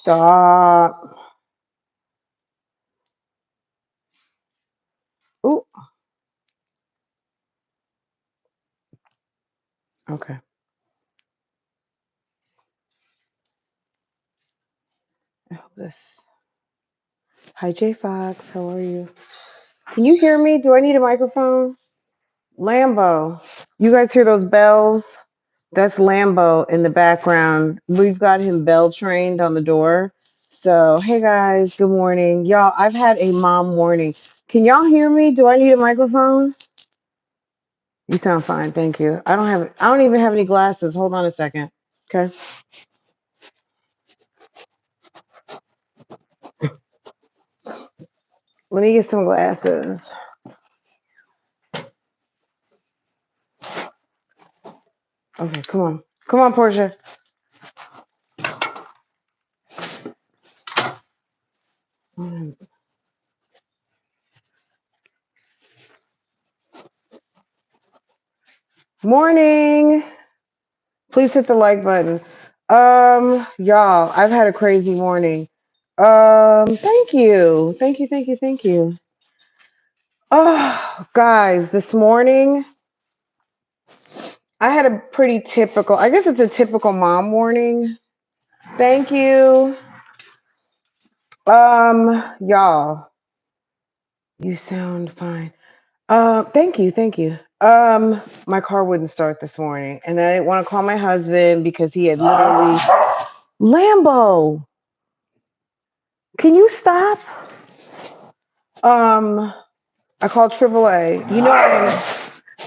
Stop. Ooh. Okay. I hope this. Hi, J Fox. How are you? Can you hear me? Do I need a microphone? Lambo. You guys hear those bells? That's Lambo in the background. We've got him bell trained on the door. So, hey guys, good morning. Y'all, I've had a mom warning. Can y'all hear me? Do I need a microphone? You sound fine, thank you. I don't even have any glasses. Hold on a second. Okay. Let me get some glasses. Okay, come on. Come on, Portia. Morning. Please hit the like button. Y'all, I've had a crazy morning. Thank you. Thank you, thank you, thank you. Oh, guys, this morning I had a pretty typical, I guess it's a typical mom morning. Thank you. Y'all, you sound fine. Thank you, thank you. My car wouldn't start this morning, and I didn't want to call my husband because he had literally Lambo. Can you stop? I called AAA. You know,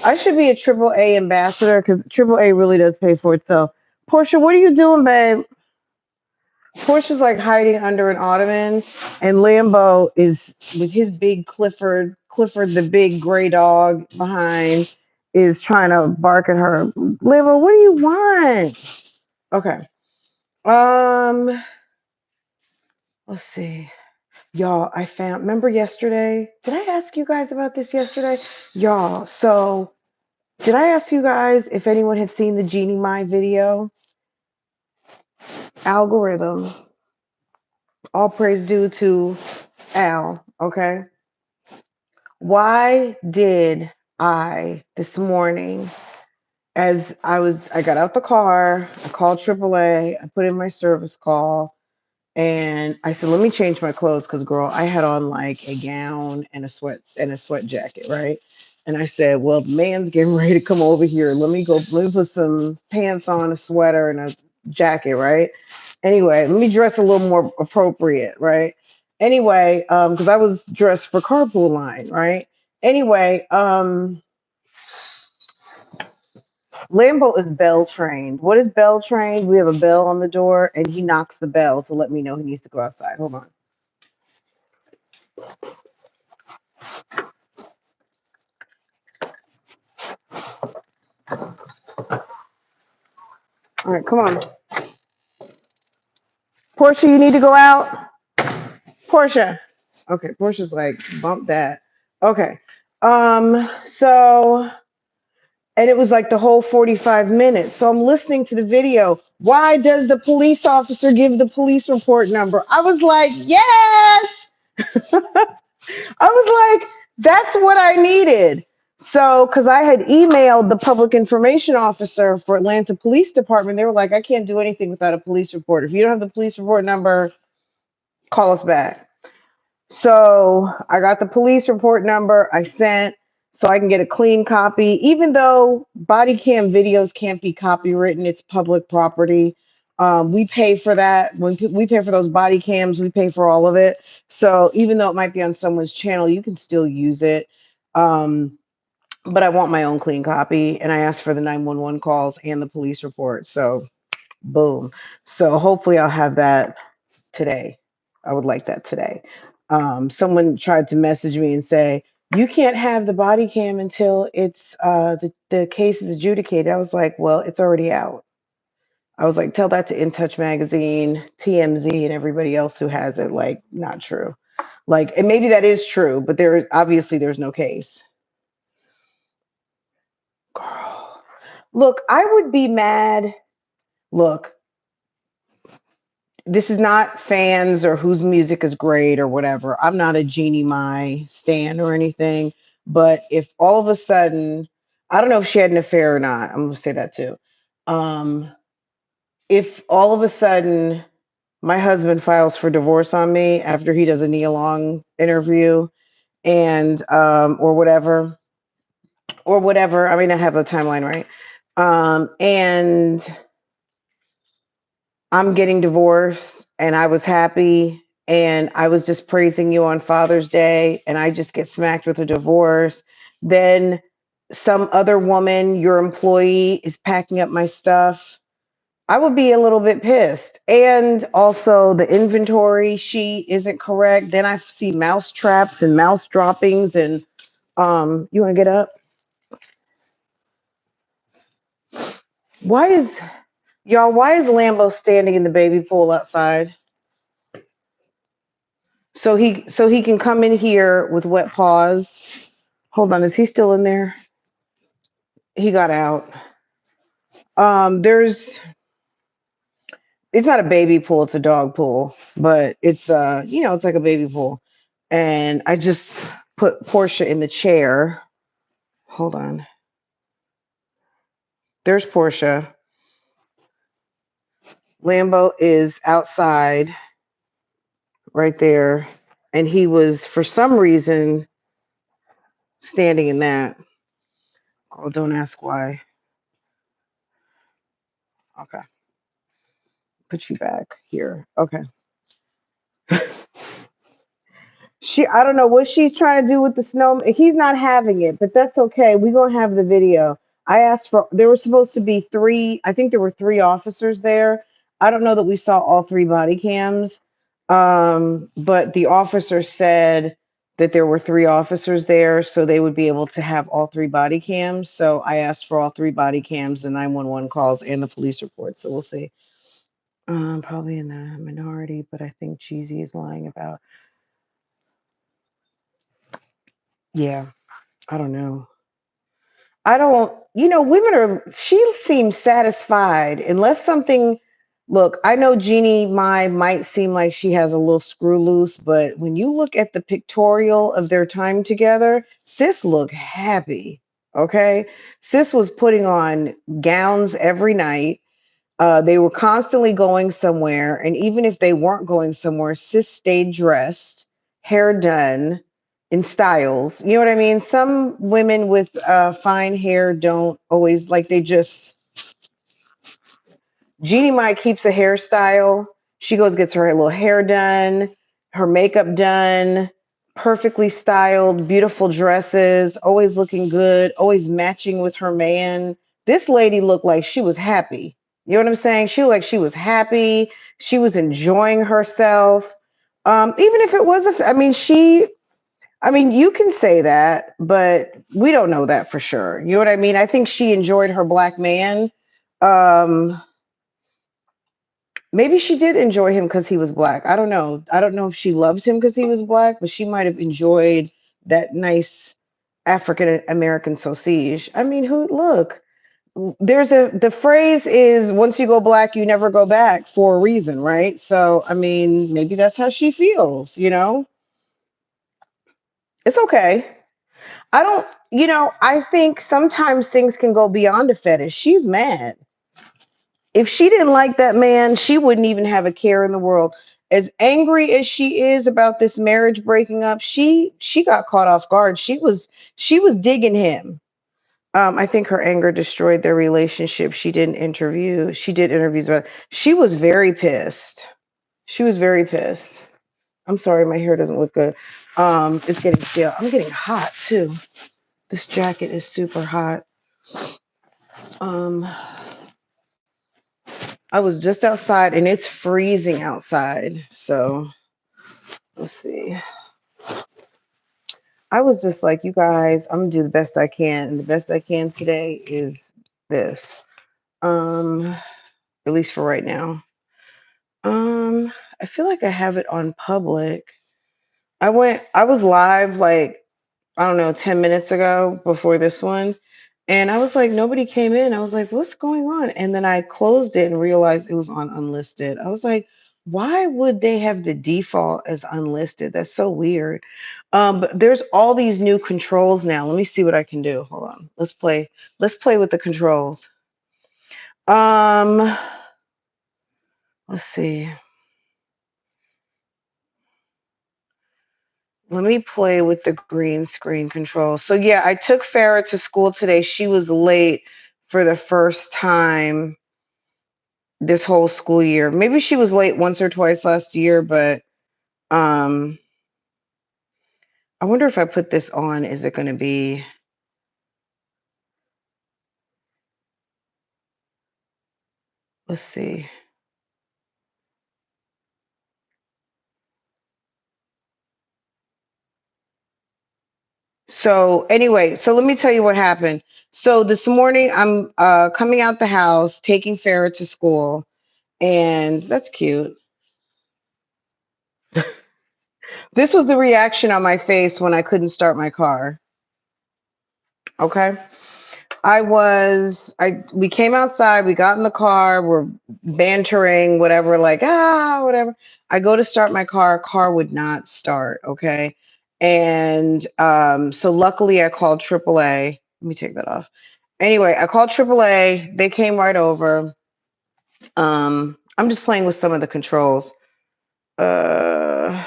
I should be a AAA ambassador because AAA really does pay for itself. Portia, what are you doing, babe? Portia's like hiding under an ottoman, and Lambo is with his big Clifford the big gray dog behind, is trying to bark at her. Lambo, what do you want? Okay. Let's see. Y'all, I found, remember yesterday? Did I ask you guys about this yesterday? Y'all, so did I ask you guys if anyone had seen the Genie Mai video? Algorithm. All praise due to Al, okay? Why did I this morning, as I got out the car, I called AAA, I put in my service call, and I said, let me change my clothes because girl, I had on like a gown and a sweat jacket, right? And I said, well, the man's getting ready to come over here. Let me put some pants on, a sweater, and a jacket, right? Anyway, let me dress a little more appropriate, right? Anyway, because I was dressed for carpool line, right? Anyway, Lambo is bell trained. What is bell trained? We have a bell on the door, and he knocks the bell to let me know he needs to go outside. Hold on. All right, come on. Portia, you need to go out. Portia. Okay, Portia's like, bump that. Okay. So, and it was like the whole 45 minutes. So I'm listening to the video. Why does the police officer give the police report number? I was like, yes. I was like, that's what I needed. So, because I had emailed the public information officer for Atlanta Police Department, they were like, I can't do anything without a police report. If you don't have the police report number, call us back. So I got the police report number. I sent so I can get a clean copy, even though body cam videos can't be copywritten, it's public property. We pay for that. When we pay for those body cams, we pay for all of it. So even though it might be on someone's channel, you can still use it. But I want my own clean copy. And I asked for the 911 calls and the police report. So boom. So hopefully I'll have that today. I would like that today. Someone tried to message me and say, you can't have the body cam until it's the case is adjudicated. I was like, well, it's already out. I was like, tell that to In Touch Magazine, TMZ, and everybody else who has it. Like, not true. Like, and maybe that is true, but there's no case. Girl, look, I would be mad. Look, this is not fans or whose music is great or whatever. I'm not a Jeannie Mai stan or anything. But if all of a sudden, I don't know if she had an affair or not. I'm gonna say that too. Um, if all of a sudden my husband files for divorce on me after he does a Nia Long interview and or whatever. I mean, I have the timeline right. And I'm getting divorced and I was happy and I was just praising you on Father's Day and I just get smacked with a divorce, then some other woman, your employee, is packing up my stuff. I would be a little bit pissed. And also the inventory sheet isn't correct. Then I see mouse traps and mouse droppings and you want to get up? Why is why is Lambo standing in the baby pool outside? So he can come in here with wet paws. Hold on, is he still in there? He got out. There's it's not a baby pool, it's a dog pool, but it's it's like a baby pool. And I just put Portia in the chair. Hold on. There's Portia. Lambo is outside right there. And he was for some reason standing in that. Oh, don't ask why. Okay. Put you back here. Okay. I don't know what she's trying to do with the snow. He's not having it, but that's okay. We're gonna have the video. I asked for there were supposed to be three, I think there were three officers there. I don't know that we saw all three body cams. But the officer said that there were three officers there, so they would be able to have all three body cams. So I asked for all three body cams, the 911 calls, and the police report. So we'll see. Probably in the minority, but I think Cheesy is lying about. Yeah, I don't know. I don't, women she seems satisfied unless something, look, I know Jeannie Mai might seem like she has a little screw loose, but when you look at the pictorial of their time together, sis looked happy. Okay. Sis was putting on gowns every night. They were constantly going somewhere. And even if they weren't going somewhere, sis stayed dressed, hair done in styles. You know what I mean? Some women with fine hair don't always like they just. Jeannie Mai keeps a hairstyle. She goes, gets her little hair done, her makeup done, perfectly styled, beautiful dresses, always looking good, always matching with her man. This lady looked like she was happy. You know what I'm saying? She looked like she was happy. She was enjoying herself. Even if it was I mean, you can say that, but we don't know that for sure. You know what I mean? I think she enjoyed her black man. Um, Maybe she did enjoy him because he was black. I don't know. I don't know if she loved him because he was black, but she might have enjoyed that nice African American sausage. I mean, who look, the phrase is once you go black, you never go back for a reason, right? So, I mean, maybe that's how she feels, It's okay. I don't, I think sometimes things can go beyond a fetish. She's mad. If she didn't like that man, she wouldn't even have a care in the world. As angry as she is about this marriage breaking up, she got caught off guard. She was digging him. I think her anger destroyed their relationship. She did interviews about it. She was very pissed. She was very pissed. I'm sorry, my hair doesn't look good. It's getting stale. I'm getting hot too. This jacket is super hot. Um, I was just outside and it's freezing outside. So let's see. I was just like, you guys, I'm gonna do the best I can. And the best I can today is this. At least for right now. I feel like I have it on public. I was live like, I don't know, 10 minutes ago before this one. And I was like, nobody came in. I was like, what's going on? And then I closed it and realized it was on unlisted. I was like, Why would they have the default as unlisted? That's so weird. But there's all these new controls now. Let me see what I can do. Hold on. Let's play. Let's play with the controls. Um, let's see. Let me play with the green screen control. So yeah, I took Farah to school today. She was late for the first time this whole school year. Maybe she was late once or twice last year, but um I wonder if I put this on, is it going to be, let's see. So anyway, so let me tell you what happened. So this morning I'm coming out the house, taking Farah to school, and that's cute. This was the reaction on my face when I couldn't start my car. Okay. We came outside, we got in the car, we're bantering, whatever, like, whatever. I go to start my car would not start. Okay. And so luckily I called AAA. Let me take that off. Anyway, I called AAA. They came right over. I'm just playing with some of the controls. Uh,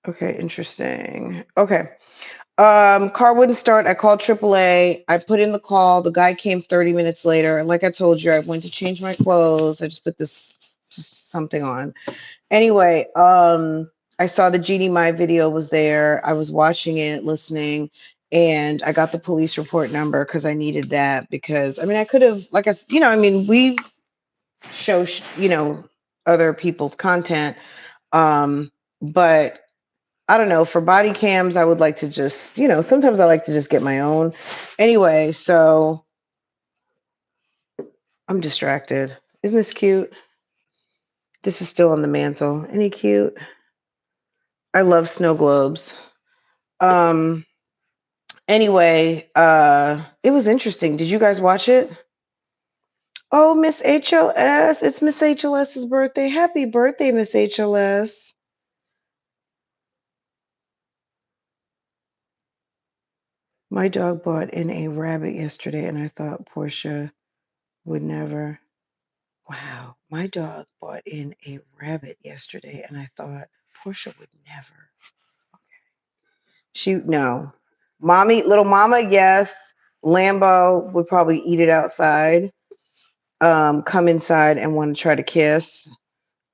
okay, interesting. Okay. Car wouldn't start. I called AAA. I put in the call. The guy came 30 minutes later. And like I told you, I went to change my clothes. I just put this just something on. Anyway, I saw the Genie My video was there. I was watching it, listening, and I got the police report number because I needed that because I mean I could have like I mean we show other people's content, but I don't know, for body cams, I would like to just, sometimes I like to just get my own. Anyway, so I'm distracted. Isn't this cute? This is still on the mantle. Any cute? I love snow globes. Um, anyway, it was interesting. Did you guys watch it? Oh, Miss HLS. It's Miss HLS's birthday. Happy birthday, Miss HLS. My dog bought in a rabbit yesterday, and I thought Portia would never. Wow, my dog bought in a rabbit yesterday, and I thought Portia would never. No. Little mama, yes. Lambo would probably eat it outside, come inside and want to try to kiss.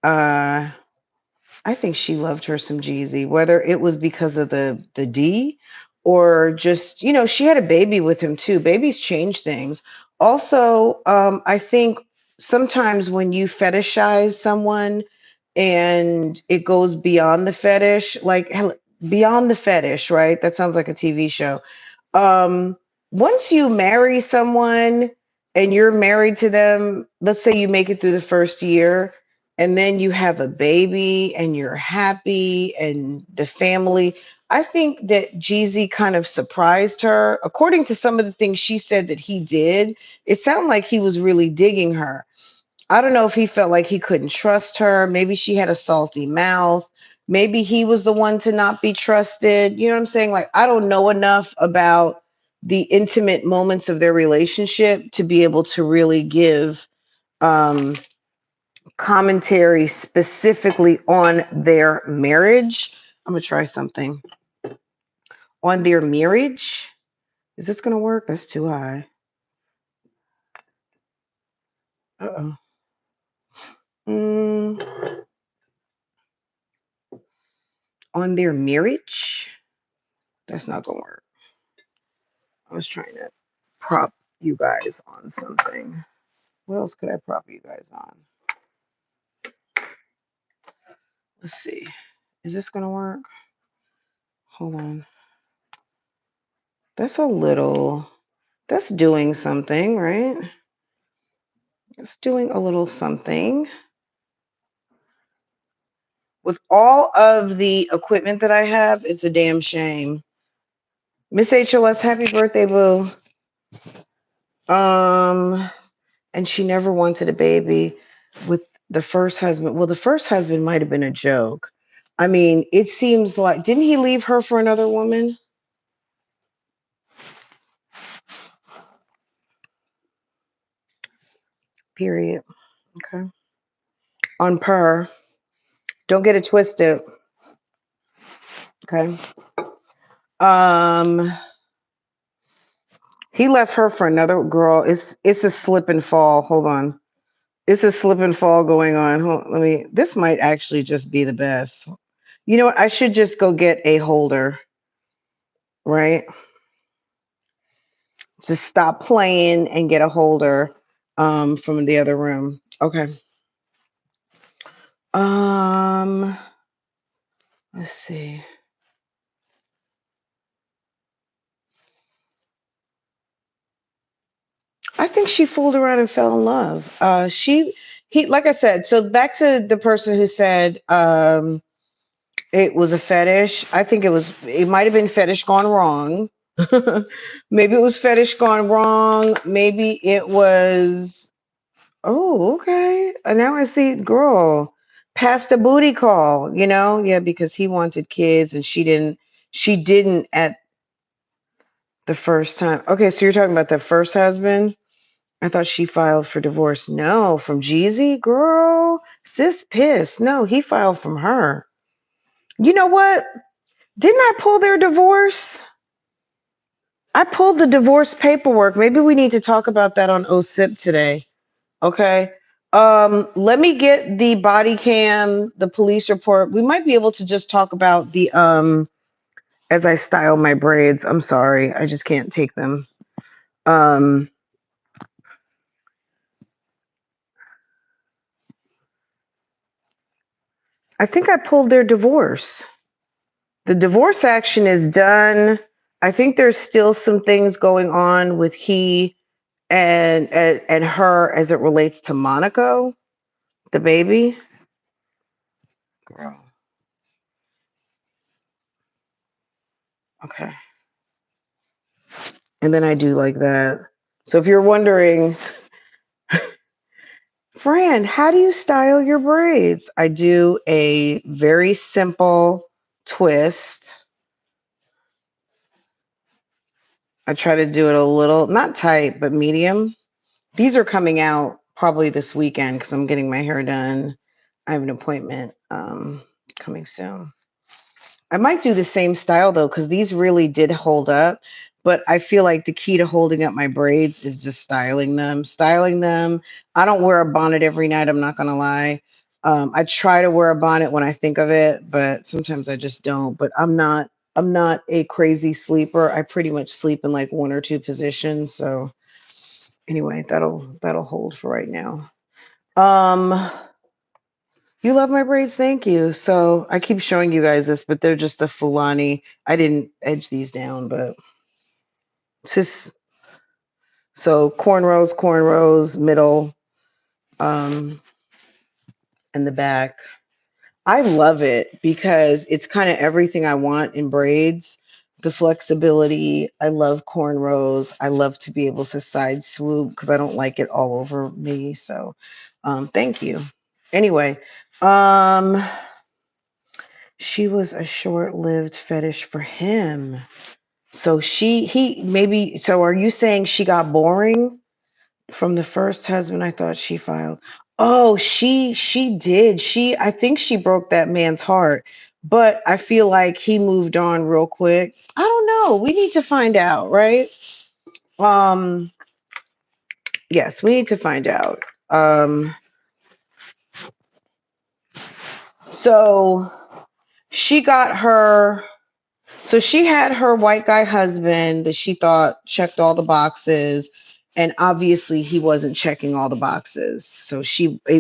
Uh, I think she loved her some Jeezy, whether it was because of the D or just, she had a baby with him too. Babies change things. Also, I think sometimes when you fetishize someone and it goes beyond the fetish, like beyond the fetish, right? That sounds like a TV show. um Once you marry someone and you're married to them, let's say you make it through the first year and then you have a baby and you're happy and the family, I think that Jeezy kind of surprised her. According to some of the things she said that he did, it sounded like he was really digging her. I don't know if he felt like he couldn't trust her. Maybe she had a salty mouth. Maybe he was the one to not be trusted. You know what I'm saying? Like, I don't know enough about the intimate moments of their relationship to be able to really give um, commentary specifically on their marriage. I'm going to try something. On their marriage. Is this going to work? That's too high. Uh-oh. On their marriage. That's not going to work. I was trying to prop you guys on something. What else could I prop you guys on? Let's see. Is this going to work? Hold on. That's doing something, right? It's doing a little something. With all of the equipment that I have, it's a damn shame. Miss HLS, happy birthday, boo. And she never wanted a baby with the first husband. Well, the first husband might have been a joke. I mean, it seems like, didn't he leave her for another woman? Period. Okay. On per. Don't get it twisted. Okay. Um, he left her for another girl. It's a slip and fall. Hold on. It's a slip and fall going on. Let me. This might actually just be the best. You know what? I should just go get a holder, right? Just stop playing and get a holder from the other room. Okay. Um, let's see. I think she fooled around and fell in love. He, like I said, so back to the person who said it was a fetish. I think it might have been fetish gone wrong. Maybe it was fetish gone wrong. Maybe it was, oh, okay. Now I see, girl, past a booty call, Yeah, because he wanted kids and she didn't at the first time. Okay, so you're talking about the first husband? I thought she filed for divorce. No, from Jeezy, girl. Sis pissed. No, he filed from her. You know what? Didn't I pull their divorce? I pulled the divorce paperwork. Maybe we need to talk about that on OSIP today. Okay. Let me get the body cam, the police report. We might be able to just talk about the as I style my braids. I'm sorry. I just can't take them. Um I think I pulled their divorce. The divorce action is done. I think there's still some things going on with he and her as it relates to Monaco, the baby. Girl. Okay. And then I do like that. So if you're wondering, Fran, how do you style your braids? I do a very simple twist. I try to do it a little, not tight, but medium. These are coming out probably this weekend because I'm getting my hair done. I have an appointment coming soon. I might do the same style though, because these really did hold up. But I feel like the key to holding up my braids is just styling them. Styling them. I don't wear a bonnet every night. I'm not gonna lie. I try to wear a bonnet when I think of it, but sometimes I just don't. But I'm not. I'm not a crazy sleeper. I pretty much sleep in like one or two positions. So anyway, that'll hold for right now. Um, you love my braids, thank you. So I keep showing you guys this, but they're just the Fulani. I didn't edge these down, but it's just so cornrows, middle, um, and the back. I love it because it's kind of everything I want in braids. The flexibility. I love cornrows. I love to be able to side swoop because I don't like it all over me. So thank you. Anyway, um, she was a short-lived fetish for him. So he maybe, so are you saying she got boring from the first husband? I thought she filed. Oh, she did. I think she broke that man's heart, but I feel like he moved on real quick. I don't know. We need to find out, right? Um, yes, we need to find out. So she got her So she had her white guy husband that she thought checked all the boxes, and obviously he wasn't checking all the boxes. So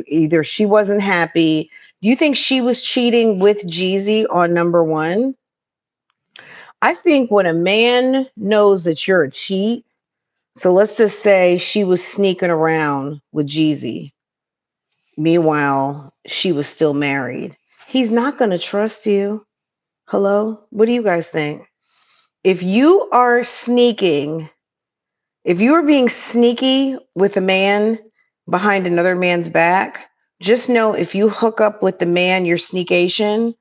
either she wasn't happy. Do you think she was cheating with Jeezy on number one? I think when a man knows that you're a cheat, so let's just say she was sneaking around with Jeezy. Meanwhile, she was still married. He's not going to trust you. Hello? What do you guys think? If you are sneaking If you are being sneaky with a man behind another man's back, just know if you hook up with the man you're sneakation,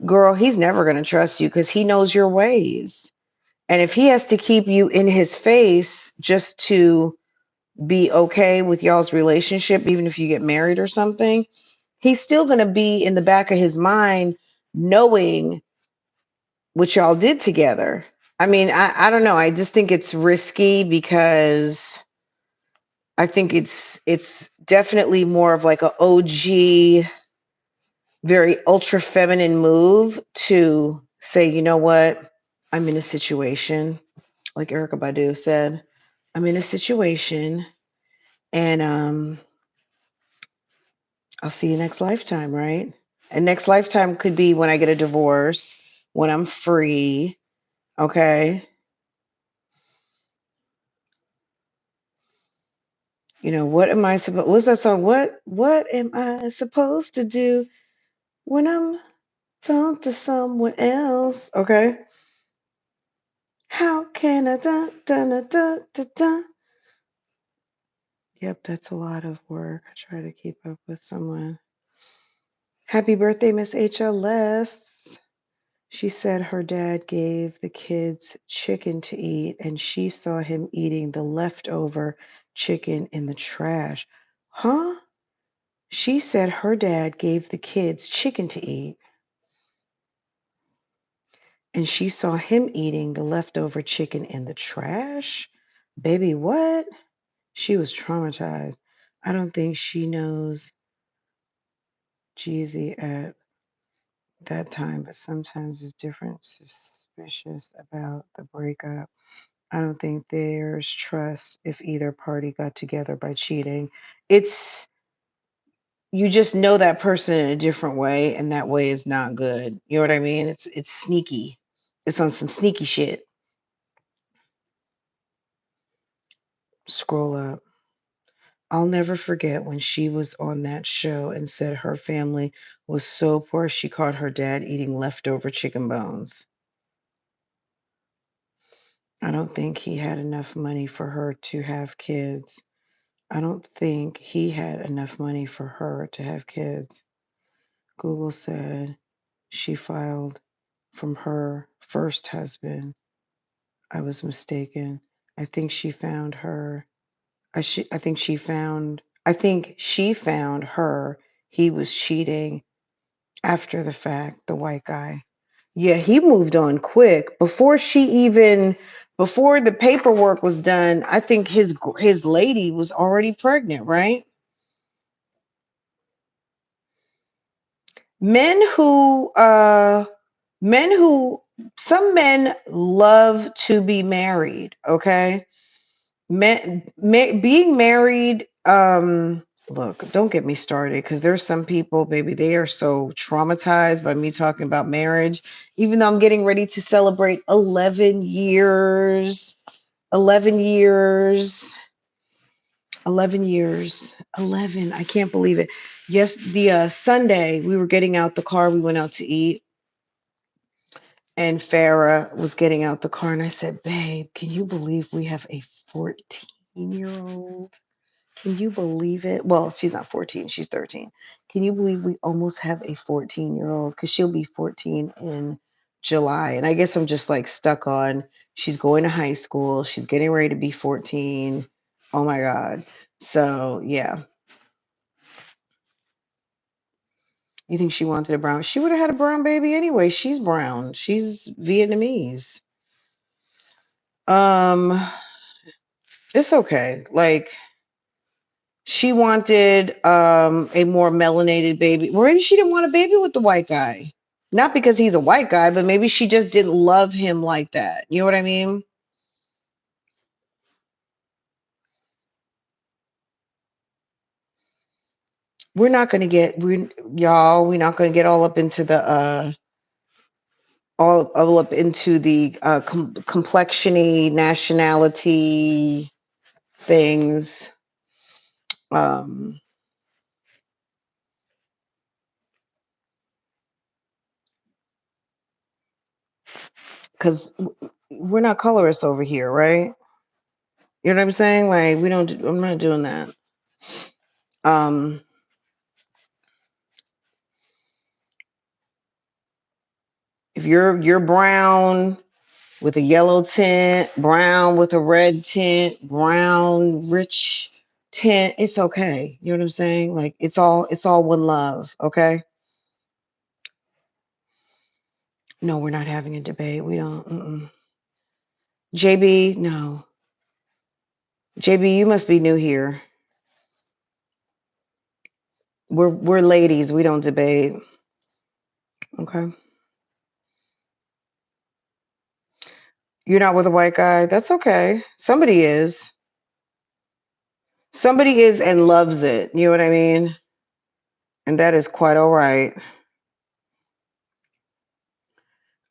girl, he's never going to trust you because he knows your ways. And if he has to keep you in his face just to be okay with y'all's relationship, even if you get married or something, he's still going to be in the back of his mind knowing what y'all did together. I mean, I don't know. I just think it's risky because I think it's definitely more of like a OG, very ultra feminine move to say, you know what, I'm in a situation, like Erykah Badu said, I'm in a situation, and I'll see you next lifetime, right? And next lifetime could be when I get a divorce, when I'm free, okay? You know, what am I supposed, what's that song? What am I supposed to do when I'm talking to someone else? Okay. How can I da da da da da da? Yep, that's a lot of work. I try to keep up with someone. Happy birthday, Miss HLS. She said her dad gave the kids chicken to eat and she saw him eating the leftover chicken in the trash. Huh? She said her dad gave the kids chicken to eat and she saw him eating the leftover chicken in the trash. Baby, what? She was traumatized. I don't think she knows Jeezy at that time, but sometimes it's different. Suspicious about the breakup. I don't think there's trust if either party got together by cheating. It's, you just know that person in a different way, and that way is not good. You know what I mean? It's sneaky. It's on some sneaky shit. Scroll up. I'll never forget when she was on that show and said her family was so poor she caught her dad eating leftover chicken bones. I don't think he had enough money for her to have kids. I don't think he had enough money for her to have kids. Google said she filed from her first husband. I was mistaken. I think she found her. I think she found her. He was cheating after the fact, the white guy. Yeah, he moved on quick. Before the paperwork was done, I think his lady was already pregnant, right? Men who men who some men love to be married, okay? Being married, look, don't get me started because there's some people, baby, they are so traumatized by me talking about marriage, even though I'm getting ready to celebrate 11 years. 11 years. 11 years. 11. I can't believe it. Yes, the Sunday we were getting out the car, we went out to eat, and Farah was getting out the car, and I said, "Babe, can you believe we have a 14-year-old? Can you believe it?" Well, she's not 14, she's 13. Can you believe we almost have a 14-year-old? Because she'll be 14 in July. And I guess I'm just like stuck on she's going to high school, she's getting ready to be 14. Oh my God. So, yeah. You think she wanted a brown? She would have had a brown baby anyway. She's brown. She's Vietnamese. Um, it's okay. Like, she wanted a more melanated baby. Or maybe she didn't want a baby with the white guy. Not because he's a white guy, but maybe she just didn't love him like that. You know what I mean? We're not gonna get we're not gonna get all up into the all up into the complexiony, nationality things. Um, because we're not colorists over here, right? You know what I'm saying? Like we don't. I'm not doing that. Um, if you're brown with a yellow tint, brown with a red tint, brown rich tint, it's okay. You know what I'm saying? Like it's all one love. Okay. No, we're not having a debate. We don't. JB, no. JB, you must be new here. We're ladies. We don't debate. Okay. You're not with a white guy. That's okay. Somebody is. Somebody is and loves it. You know what I mean? And that is quite all right.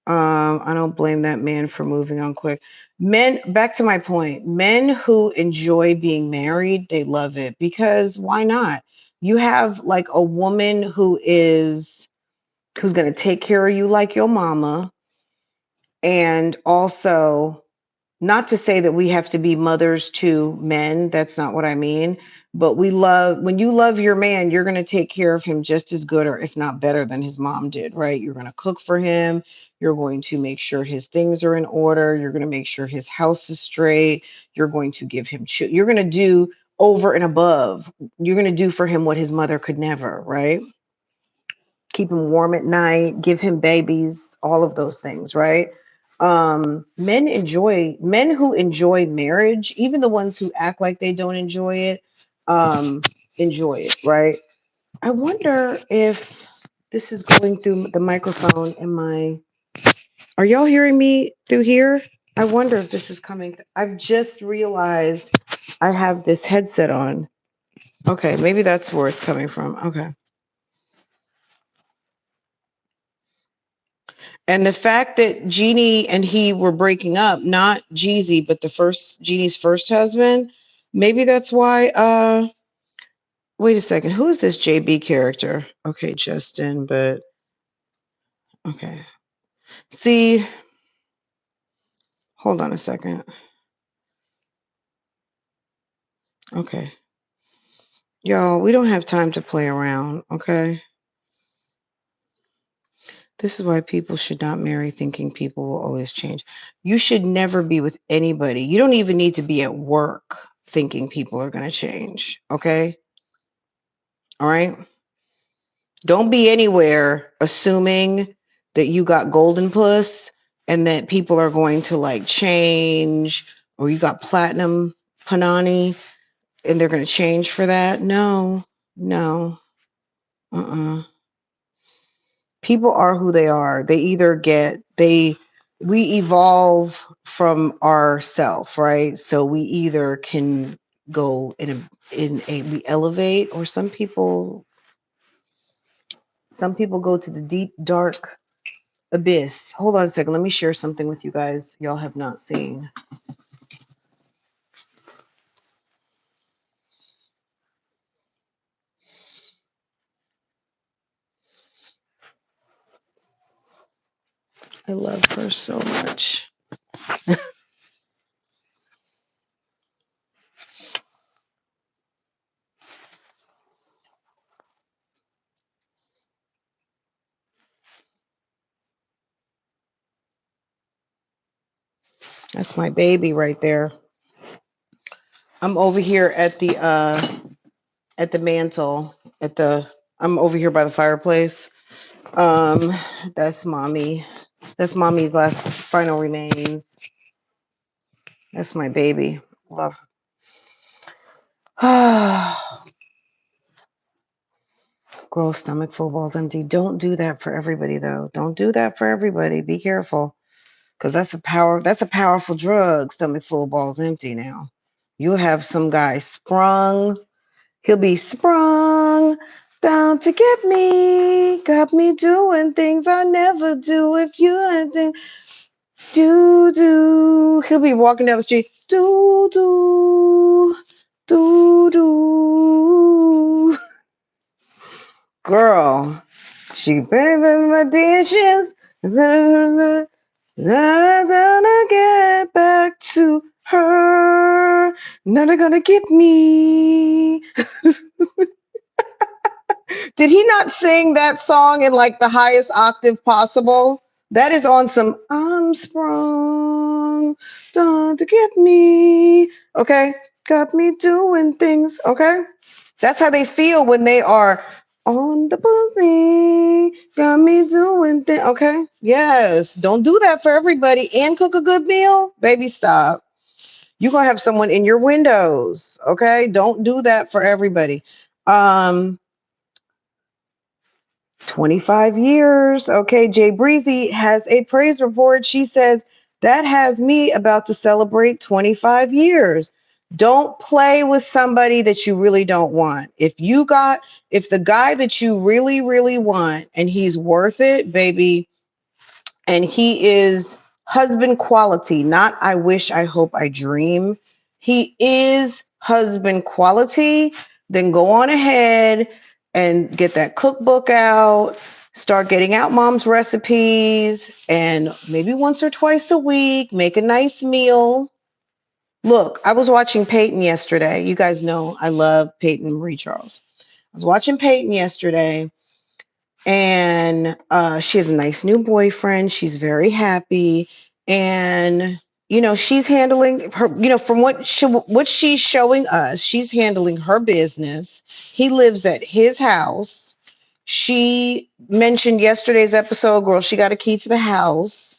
I don't blame that man for moving on quick. Men, back to my point, men who enjoy being married, they love it because why not? You have like a woman who's going to take care of you like your mama, and also, not to say that we have to be mothers to men, that's not what I mean, but when you love your man, you're going to take care of him just as good or if not better than his mom did, right? You're going to cook for him, you're going to make sure his things are in order, you're going to make sure his house is straight, you're going to give him you're going to do over and above. You're going to do for him what his mother could never, right? Keep him warm at night, give him babies, all of those things, right? Men who enjoy marriage, even the ones who act like they don't enjoy it, enjoy it, right? I wonder if this is going through the microphone. Are y'all hearing me through here? I wonder if this is coming. I've just realized I have this headset on. Okay, maybe that's where it's coming from. Okay. And the fact that Jeannie and he were breaking up, not Jeezy, but Jeannie's first husband, maybe that's why wait a second, who is this JB character? Okay, Justin, but okay. See, hold on a second. Okay. Y'all, we don't have time to play around, okay? This is why people should not marry thinking people will always change. You should never be with anybody. You don't even need to be at work thinking people are going to change, okay? All right? Don't be anywhere assuming that you got golden puss and that people are going to like change, or you got platinum panani and they're going to change for that. No, no. People are who they are. We evolve from ourself, right? So we either can go we elevate, or some people go to the deep dark abyss. Hold on a second. Let me share something with you guys y'all have not seen. I love her so much. That's my baby right there. I'm over here at the mantle I'm over here by the fireplace. Um, that's mommy. That's mommy's last final remains. That's my baby. Love. Girl, stomach full, balls empty. Don't do that for everybody, though. Don't do that for everybody. Be careful, because that's a powerful drug. Stomach full, balls empty. Now, you'll have some guy sprung. He'll be sprung down to get me. Got me doing things I never do. If you hadn't. Do. He'll be walking down the street. Do. Girl, she paying my dishes. Gonna get back to her, none are gonna get me. Did he not sing that song in like the highest octave possible? That is on some I'm sprung, done to get me. Okay, got me doing things. Okay, that's how they feel when they are on the pussy. Got me doing things. Okay, yes. Don't do that for everybody and cook a good meal. Baby, stop. You're gonna have someone in your windows. Okay, don't do that for everybody. Um, 25 years. Okay, Jay Breezy has a praise report. She says, that has me about to celebrate 25 years. Don't play with somebody that you really don't want. If the guy that you really, really want and he's worth it, baby, and he is husband quality, not I wish, I hope, I dream. He is husband quality. Then go on ahead and get that cookbook out, start getting out mom's recipes, and maybe once or twice a week, make a nice meal. Look, I was watching Peyton yesterday. You guys know I love Peyton Marie Charles. I was watching Peyton yesterday, and she has a nice new boyfriend. She's very happy, and she's handling her. From what she's showing us, she's handling her business. He lives at his house. She mentioned yesterday's episode, girl. She got a key to the house.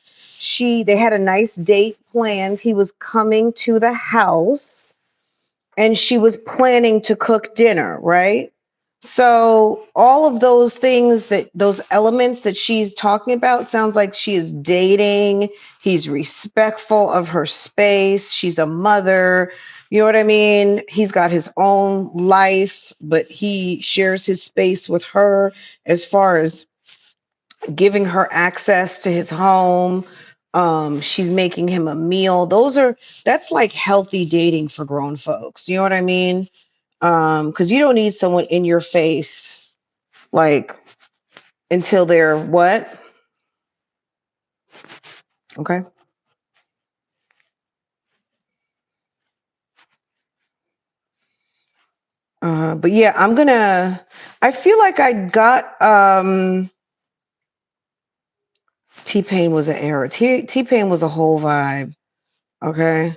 They had a nice date planned. He was coming to the house, and she was planning to cook dinner, right? So all of those things, those elements that she's talking about, sounds like she is dating. He's respectful of her space. She's a mother. You know what I mean? He's got his own life, but he shares his space with her as far as giving her access to his home. She's making him a meal. That's like healthy dating for grown folks. You know what I mean? Because you don't need someone in your face, like, until they're what? Okay. But yeah, I feel like I got T-Pain was an era. T-Pain was a whole vibe. Okay.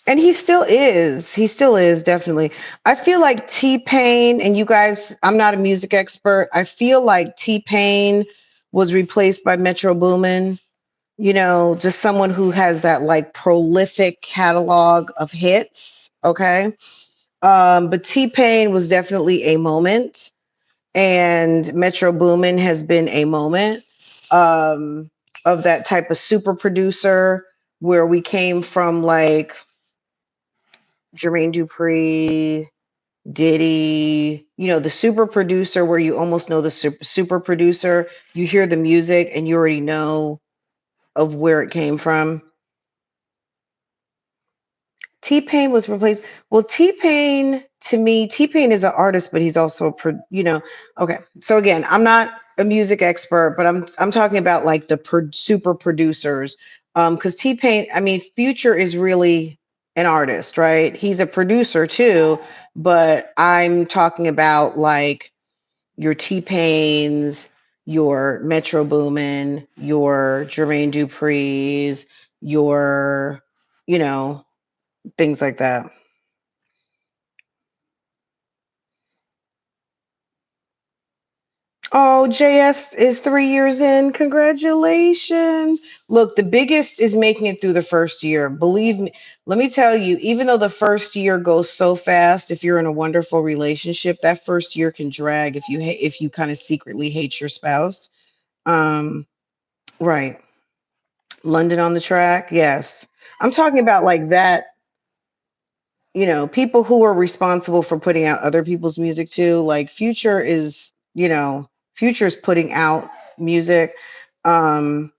And he still is. He still is, definitely. I feel like T-Pain, and you guys, I'm not a music expert. I feel like T-Pain was replaced by Metro Boomin. Just someone who has that like prolific catalog of hits. Okay. But T-Pain was definitely a moment, and Metro Boomin has been a moment of that type of super producer where we came from, like Jermaine Dupri, Diddy, the super producer where you almost know the super producer. You hear the music and you already know of where it came from. T-Pain was replaced. Well, T-Pain, to me, T-Pain is an artist, but he's also okay. So again, I'm not a music expert, but I'm talking about like the super producers. Because T-Pain, I mean, Future is really an artist, right? He's a producer too, but I'm talking about like your T-Pains, your Metro Boomin, your Jermaine Dupri's, your, things like that. Oh, JS is 3 years in. Congratulations. Look, the biggest is making it through the first year. Believe me, let me tell you, even though the first year goes so fast, if you're in a wonderful relationship, that first year can drag if you kind of secretly hate your spouse. Um, right. London on the Track. Yes. I'm talking about like that, people who are responsible for putting out other people's music too. Like Future's putting out music. Um,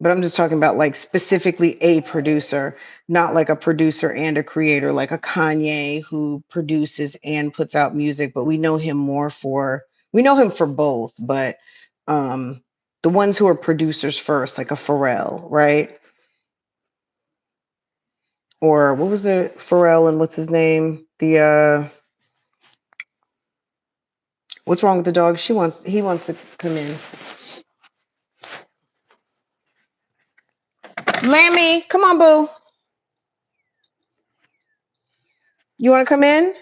but I'm just talking about like specifically a producer, not like a producer and a creator, like a Kanye who produces and puts out music, but we know him for both, but um the ones who are producers first, like a Pharrell, right? Or what was the Pharrell and what's his name? The what's wrong with the dog? He wants to come in. Lammy, come on, boo. You want to come in?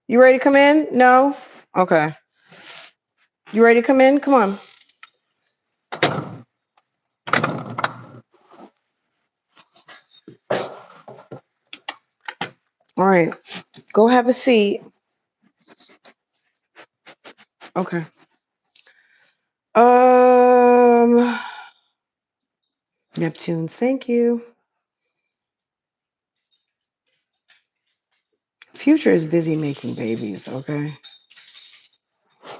You ready to come in? No? Okay. You ready to come in? Come on. All right. Go have a seat. Okay. Neptunes, thank you. Future is busy making babies, okay?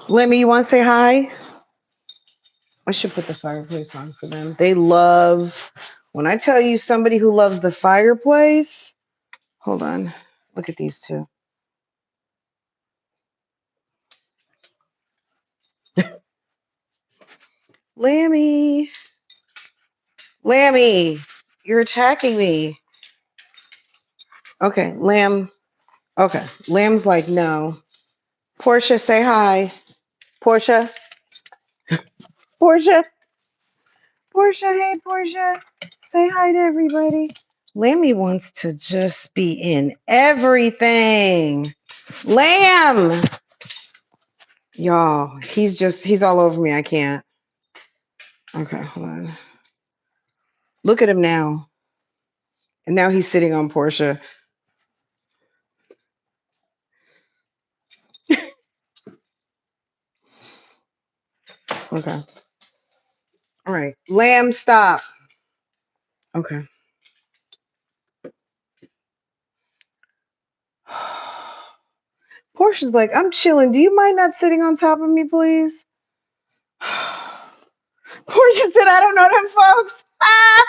Lemmy, you want to say hi? I should put the fireplace on for them. They love, when I tell you somebody who loves the fireplace, hold on. Look at these two. Lammy. Lammy, you're attacking me. Okay, Lamb. Okay, Lamb's like, no. Portia, say hi. Portia. Portia. Portia, hey, Portia. Say hi to everybody. Lammy wants to just be in everything. Lamb. Y'all, he's all over me. I can't. Okay, hold on. Look at him now. And now he's sitting on Portia. Okay. All right. Lamb, stop. Okay. Portia's like, I'm chilling. Do you mind not sitting on top of me, please? Portia said, I don't know them folks. Ah!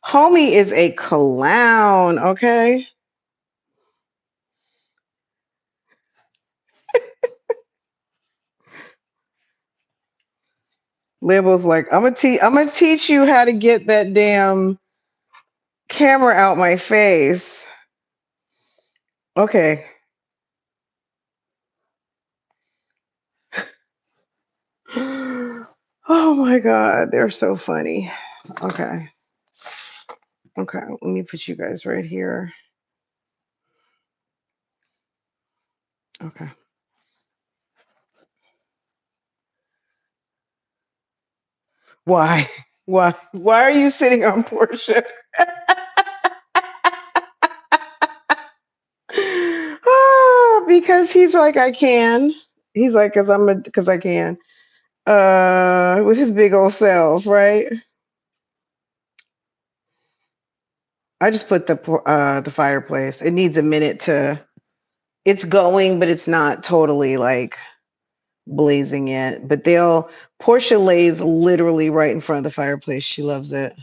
Homie is a clown, okay? Lambo's like, I'm gonna teach you how to get that damn camera out my face. Okay. Oh my god, they're so funny. Okay. Okay, let me put you guys right here. Okay. Why? Why? Why are you sitting on Portia? Oh, because he's like, I can. He's like, because I can. With his big old self, right? I just put the fireplace. It needs a minute to. It's going, but it's not totally like blazing yet. But Portia lays literally right in front of the fireplace. She loves it.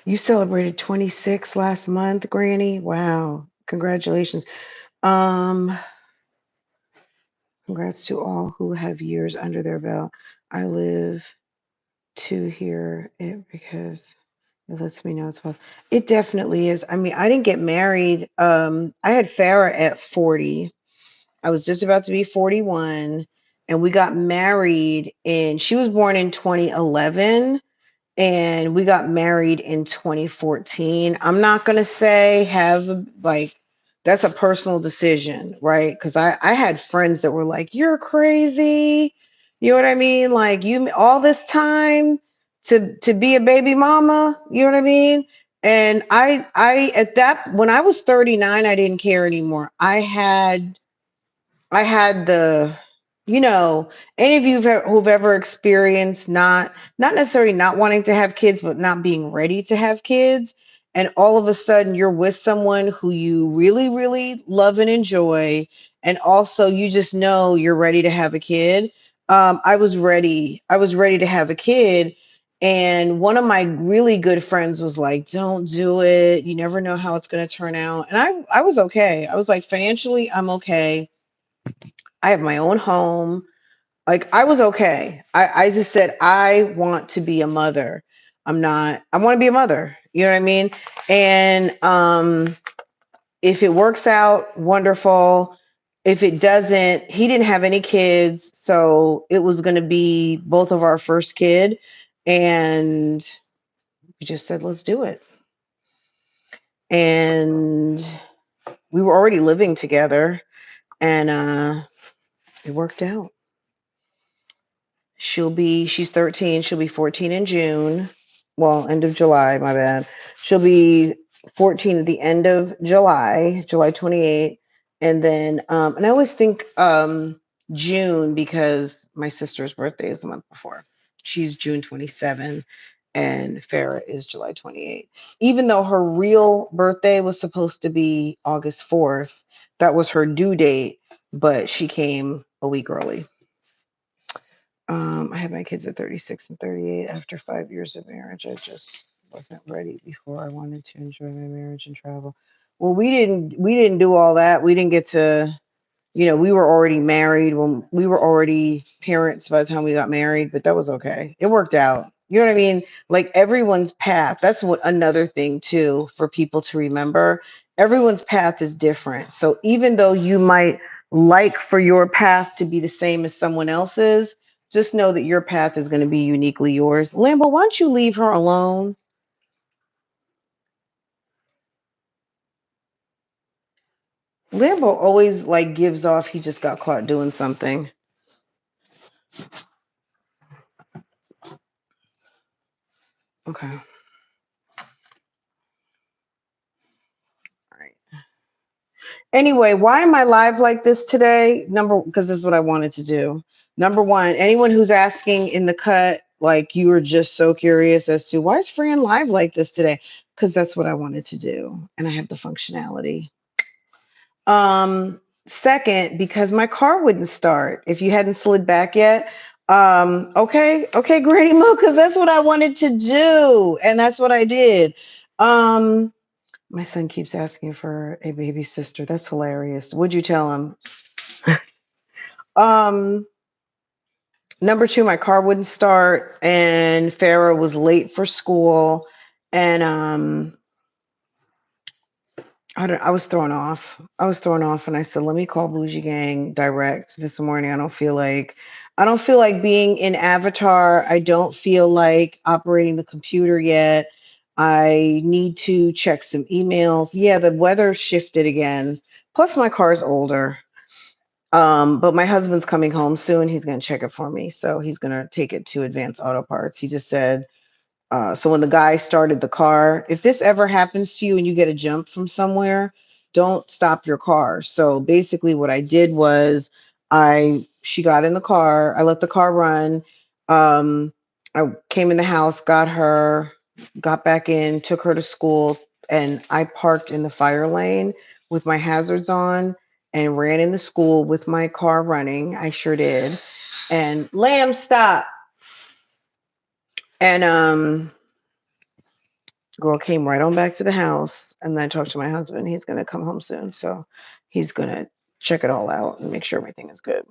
You celebrated 26 last month, Granny. Wow. Congratulations. Um, Congrats to all who have years under their belt. I live to hear it because it lets me know it's well. It definitely is. I mean, I didn't get married. I had Farah at 40. I was just about to be 41, and we got married, and she was born in 2011. And we got married in 2014. I'm not gonna say that's a personal decision, right? Because I had friends that were like, "You're crazy," you know what I mean? Like you all this time to be a baby mama, you know what I mean? And I at that when I was 39, I didn't care anymore. I had the, any of you who've ever experienced not necessarily not wanting to have kids, but not being ready to have kids, and all of a sudden you're with someone who you really, really love and enjoy, and also you just know you're ready to have a kid. I was ready. I was ready to have a kid. And one of my really good friends was like, don't do it. You never know how it's going to turn out. And I was okay. I was like, financially, I'm okay. I have my own home. Like I was okay. I just said I want to be a mother. I want to be a mother. You know what I mean? And if it works out, wonderful. If it doesn't, he didn't have any kids, so it was going to be both of our first kid, and we just said let's do it. And we were already living together, and it worked out. She's 13, she'll be 14 in June. Well, end of July, my bad. She'll be 14 at the end of July, July 28th. And then and I always think June because my sister's birthday is the month before. She's June 27 and Farah is July 28th. Even though her real birthday was supposed to be August 4th, that was her due date, but she came a week early. I had my kids at 36 and 38 after 5 years of marriage. I just wasn't ready before I wanted to enjoy my marriage and travel. Well, we didn't do all that. We didn't get to, we were already married when we were already parents by the time we got married, but that was okay. It worked out. You know what I mean? Like everyone's path. That's what another thing too for people to remember. Everyone's path is different. So even though you might like for your path to be the same as someone else's, just know that your path is going to be uniquely yours. Lambo, why don't you leave her alone? Lambo always like gives off he just got caught doing something. Okay. All right. Anyway, why am I live like this today? Because this is what I wanted to do. Number one, anyone who's asking in the cut, like you were just so curious as to why is Fran live like this today? Because that's what I wanted to do, and I have the functionality. Second, because my car wouldn't start. If you hadn't slid back yet, okay, Granny Mo, because that's what I wanted to do, and that's what I did. My son keeps asking for a baby sister. That's hilarious. Would you tell him? Um, Number two, my car wouldn't start, and Farah was late for school, and I was thrown off. I was thrown off, and I said, "Let me call Bougie Gang direct this morning. I don't feel like being in Avatar. I don't feel like operating the computer yet. I need to check some emails. Yeah, the weather shifted again. Plus, my car's older. But my husband's coming home soon. He's gonna check it for me, so he's gonna take it to Advanced Auto Parts. He just said." So when the guy started the car, if this ever happens to you and you get a jump from somewhere, don't stop your car. So basically what I did was she got in the car, I let the car run. I came in the house, got her, got back in, took her to school, and I parked in the fire lane with my hazards on and ran in the school with my car running. I sure did. And Lamb, stop. And girl came right on back to the house, and then I talked to my husband. He's going to come home soon, so he's going to check it all out and make sure everything is good.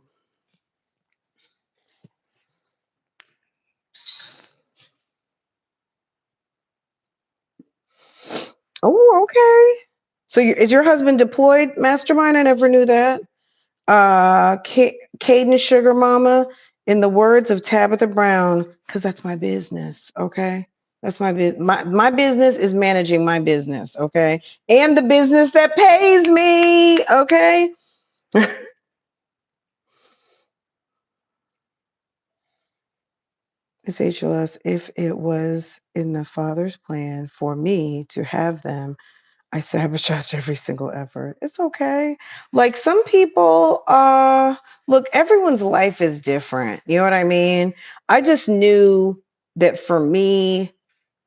Oh, okay. So is your husband deployed, Mastermind? I never knew that. Caden Sugar Mama, in the words of Tabitha Brown, because that's my business, okay? That's my business is managing my business, okay? And the business that pays me, okay? It's HLS. If it was in the Father's plan for me to have them, I sabotage every single effort. It's okay. Like some people, look, everyone's life is different. You know what I mean? I just knew that for me,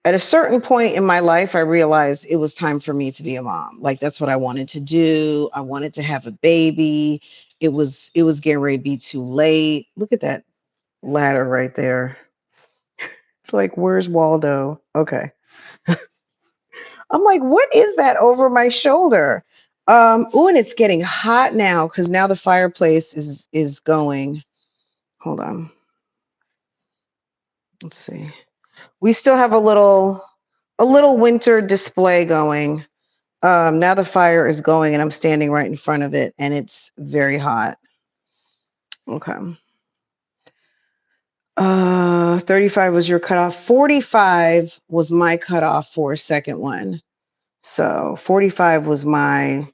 at a certain point in my life, I realized it was time for me to be a mom. Like that's what I wanted to do. I wanted to have a baby. It was getting ready to be too late. Look at that ladder right there. It's like, where's Waldo? Okay. I'm like, what is that over my shoulder? Oh, and it's getting hot now because now the fireplace is going. Hold on. Let's see. We still have a little winter display going. Now the fire is going and I'm standing right in front of it and it's very hot. Okay. 35 was your cutoff. 45 was my cutoff for a second one. So 45 was my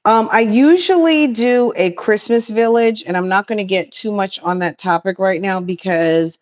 I usually do a Christmas village, and I'm not going to get too much on that topic right now because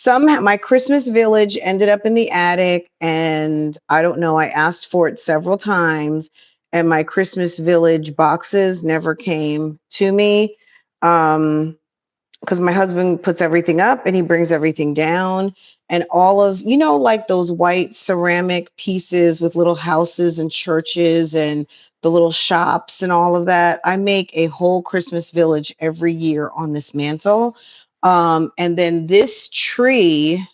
my Christmas village ended up in the attic, and I don't know, I asked for it several times, and my Christmas village boxes never came to me. Because my husband puts everything up and he brings everything down, and all of, like those white ceramic pieces with little houses and churches and the little shops and all of that. I make a whole Christmas village every year on this mantle. And then this tree,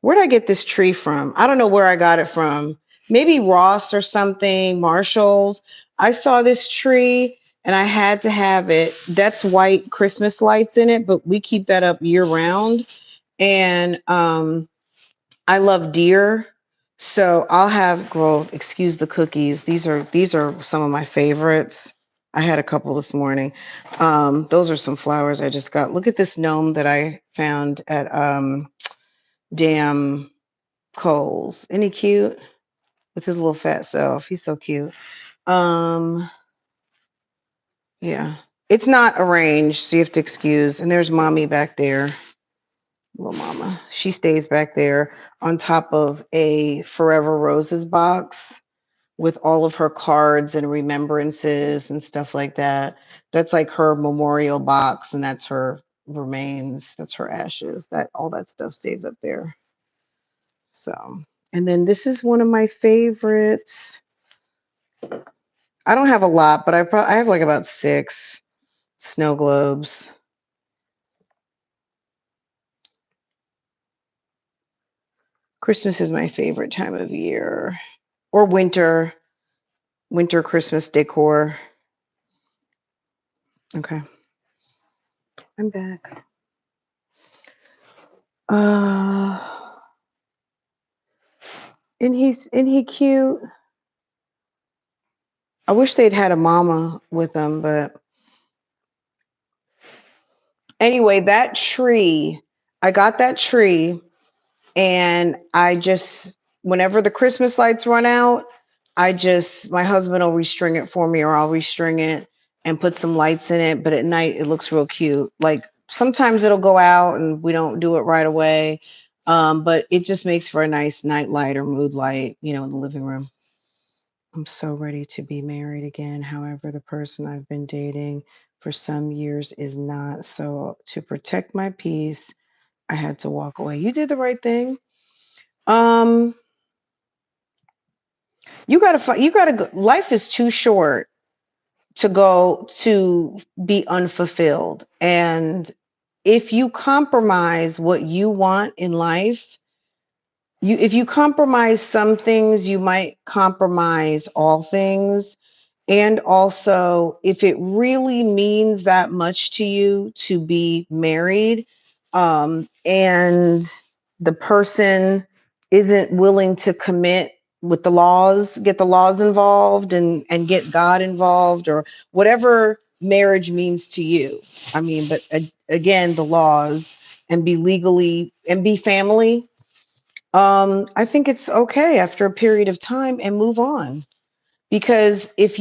where did I get this tree from? I don't know where I got it from. Maybe Ross or something, Marshall's. I saw this tree and I had to have it. That's white Christmas lights in it, but we keep that up year round. And I love deer. So I'll have, girl, excuse the cookies. These are some of my favorites. I had a couple this morning. Those are some flowers I just got. Look at this gnome that I found at damn Coles. Isn't he cute? With his little fat self. He's so cute. Um, yeah. It's not arranged, so you have to excuse. And there's mommy back there. Little mama. She stays back there on top of a Forever Roses box with all of her cards and remembrances and stuff like that. That's like her memorial box, and that's her remains. That's her ashes. That all that stuff stays up there. So, and then this is one of my favorites. I don't have a lot, but I have like about 6 snow globes. Christmas is my favorite time of year, or winter Christmas decor. Okay, I'm back. Uh, isn't he cute? I wish they'd had a mama with them, but anyway, that tree, I got that tree, and I just, whenever the Christmas lights run out, my husband will restring it for me, or I'll restring it and put some lights in it. But at night, it looks real cute. Like sometimes it'll go out and we don't do it right away. But it just makes for a nice night light or mood light, in the living room. I'm so ready to be married again. However, the person I've been dating for some years is not. So to protect my peace, I had to walk away. You did the right thing. Um, you gotta go. Life is too short to be unfulfilled. And if you compromise what you want in life, if you compromise some things, you might compromise all things. And also, if it really means that much to you to be married, and the person isn't willing to commit with the laws, get the laws involved and get God involved, or whatever marriage means to you. I mean, but again, the laws, and be legally and be family. I think it's okay after a period of time and move on. Because if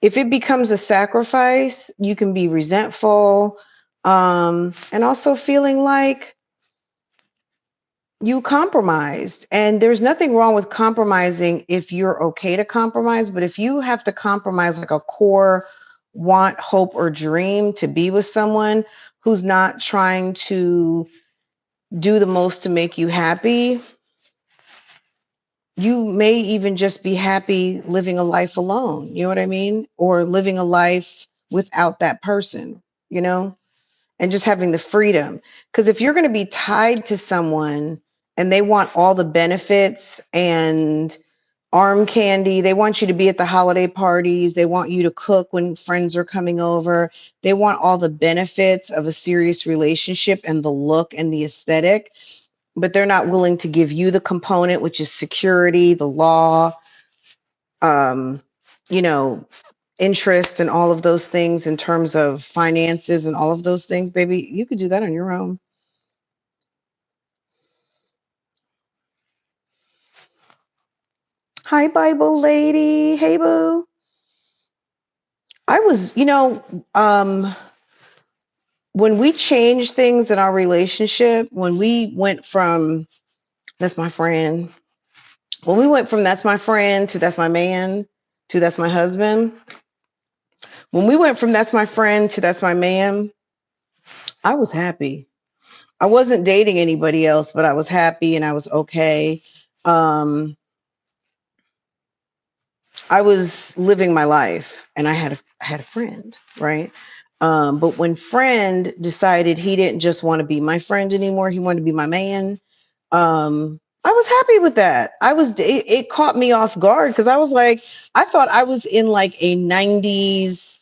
it becomes a sacrifice, you can be resentful, and also feeling like you compromised. And there's nothing wrong with compromising if you're okay to compromise. But if you have to compromise like a core want, hope, or dream to be with someone who's not trying to do the most to make you happy, you may even just be happy living a life alone, you know what I mean? Or living a life without that person, and just having the freedom. Because if you're going to be tied to someone and they want all the benefits and arm candy. They want you to be at the holiday parties. They want you to cook when friends are coming over. They want all the benefits of a serious relationship and the look and the aesthetic, but they're not willing to give you the component, which is security, the law, um, you know, interest and all of those things in terms of finances and all of those things. Baby, you could do that on your own. Hi, Bible lady. Hey, boo. I was, when we changed things in our relationship, when we went from that's my friend, when we went from that's my friend to that's my man to that's my husband, when we went from that's my friend to that's my man, I was happy. I wasn't dating anybody else, but I was happy and I was okay. Um, I was living my life and I had a friend, right? But when friend decided he didn't just want to be my friend anymore, he wanted to be my man. I was happy with that. It caught me off guard because I was like, I thought I was in like a 90s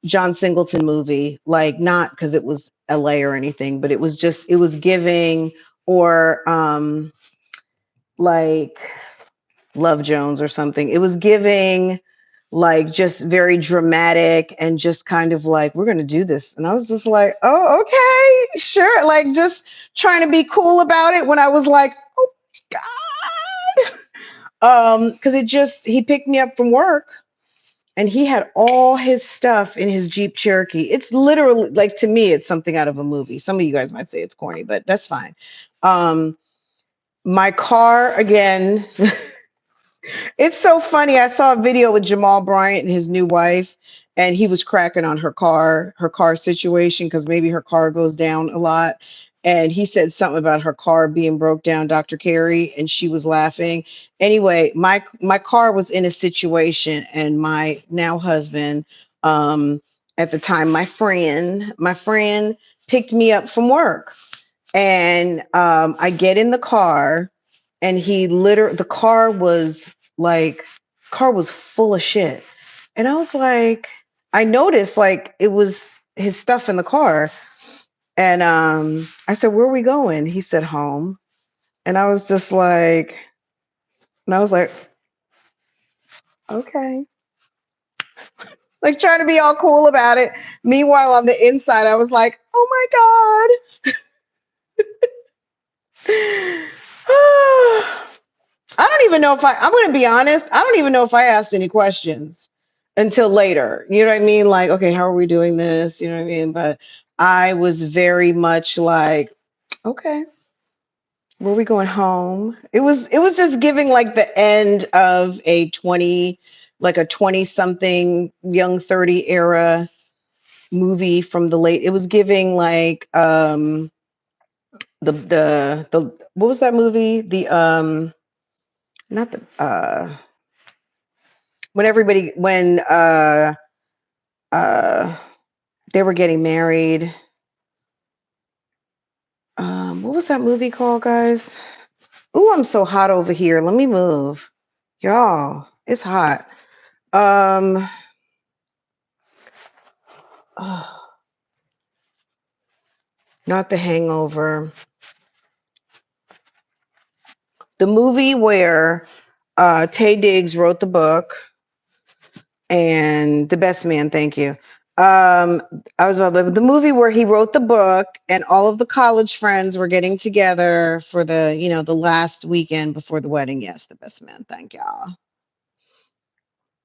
John Singleton movie, like not because it was LA or anything, but it was giving or like Love Jones or something. It was giving like just very dramatic and just kind of like, we're going to do this. And I was just like, oh, okay, sure. Like just trying to be cool about it when I was like, oh God. Cause he picked me up from work and he had all his stuff in his Jeep Cherokee. It's literally like, to me, it's something out of a movie. Some of you guys might say it's corny, but that's fine. My car again, it's so funny. I saw a video with Jamal Bryant and his new wife, and he was cracking on her car situation, because maybe her car goes down a lot. And he said something about her car being broke down, Dr. Carey, and she was laughing. Anyway, my car was in a situation, and my now husband, at the time, my friend picked me up from work, and I get in the car, and the car was full of shit. And I was like, I noticed like it was his stuff in the car. And I said, where are we going? He said, home. And I was just like, and I was like, okay. Like trying to be all cool about it. Meanwhile, on the inside, I was like, oh my God. I don't even know I'm going to be honest. I don't even know if I asked any questions until later. You know what I mean? Like, okay, how are we doing this? You know what I mean? But I was very much like, okay, where are we going home? It was just giving like the end of like a 20 something young 30 era movie from the late. It was giving like, the, what was that movie? Not the, when uh they were getting married. What was that movie called, guys? Ooh, I'm so hot over here. Let me move. Y'all, it's hot. Um Not The Hangover. The movie where Taye Diggs wrote the book, and The Best Man, thank you. I was about the movie where he wrote the book and all of the college friends were getting together for the last weekend before the wedding. Yes, The Best Man. Thank y'all.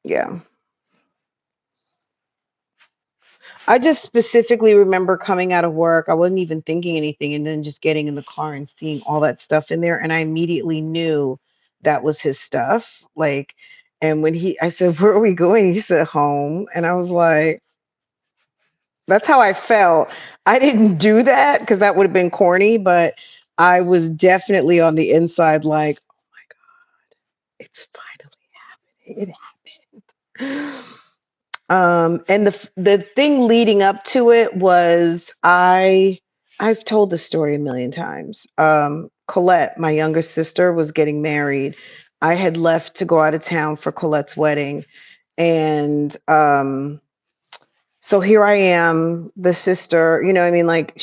Yeah. I just specifically remember coming out of work. I wasn't even thinking anything, and then just getting in the car and seeing all that stuff in there. And I immediately knew that was his stuff. Like, and when I said, where are we going? He said, home. And I was like, that's how I felt. I didn't do that because that would have been corny, but I was definitely on the inside like, oh my God, it's finally happening. It happened. And the thing leading up to it was I've told the story a million times. Colette, my younger sister, was getting married. I had left to go out of town for Colette's wedding. And so here I am, the sister, you know what I mean? Like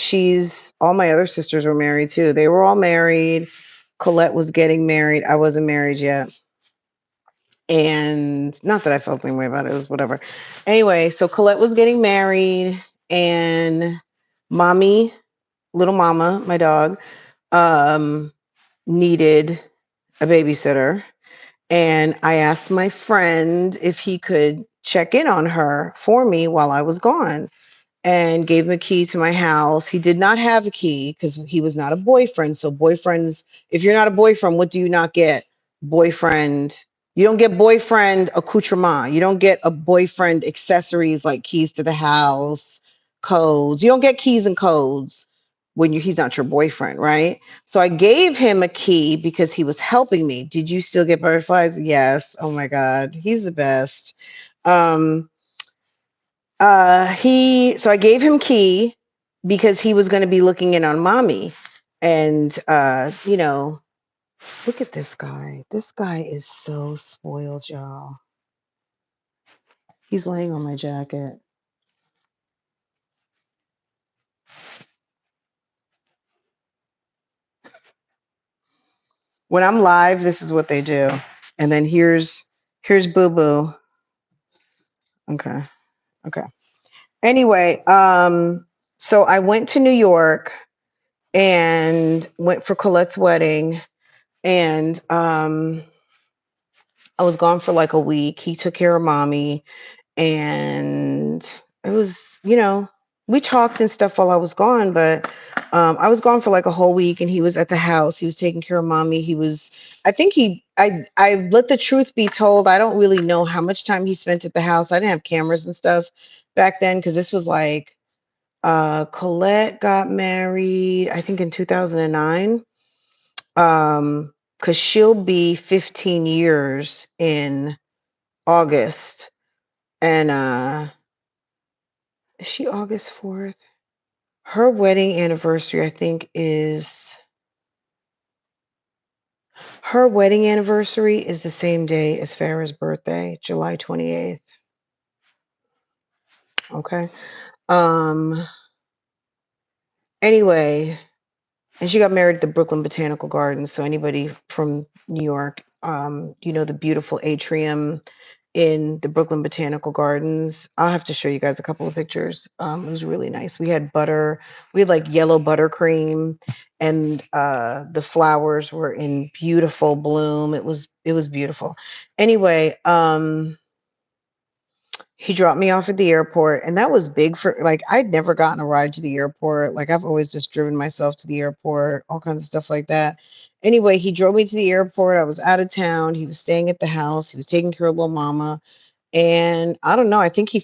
all my other sisters were married too. They were all married. Colette was getting married. I wasn't married yet. And not that I felt the same way about it. It was whatever. Anyway, so Colette was getting married and mommy, little mama, my dog, needed a babysitter. And I asked my friend if he could check in on her for me while I was gone, and gave him a key to my house. He did not have a key because he was not a boyfriend. So boyfriends, if you're not a boyfriend, what do you not get? Boyfriend. You don't get boyfriend accoutrement. You don't get a boyfriend accessories like keys to the house, codes. You don't get keys and codes when he's not your boyfriend, right? So I gave him a key because he was helping me. Did you still get butterflies? Yes. Oh my God. He's the best. So I gave him key because he was going to be looking in on mommy. And you know, look at this guy. This guy is so spoiled, y'all. He's laying on my jacket. When I'm live, this is what they do. And then here's Boo Boo. Okay. Okay. Anyway, so I went to New York and went for Colette's wedding, and I was gone for like a week. He took care of mommy, and it was, you know, we talked and stuff while I was gone, but I was gone for like a whole week, and he was at the house. He was taking care of mommy. I let the truth be told, I don't really know how much time he spent at the house. I didn't have cameras and stuff back then because this was like Colette got married, I think in 2009. Because she'll be 15 years in August. And is she August 4th? Her wedding anniversary, I think, is the same day as Farrah's birthday, July 28th. Okay. Anyway, and she got married at the Brooklyn Botanical Gardens. So anybody from New York, you know, the beautiful atrium in the Brooklyn Botanical Gardens. I'll have to show you guys a couple of pictures. It was really nice. We had like yellow buttercream, and the flowers were in beautiful bloom. It was beautiful. Anyway, he dropped me off at the airport, and that was big for, like, I'd never gotten a ride to the airport. Like, I've always just driven myself to the airport, all kinds of stuff like that. Anyway, he drove me to the airport. I was out of town. He was staying at the house. He was taking care of little mama. And I don't know, I think he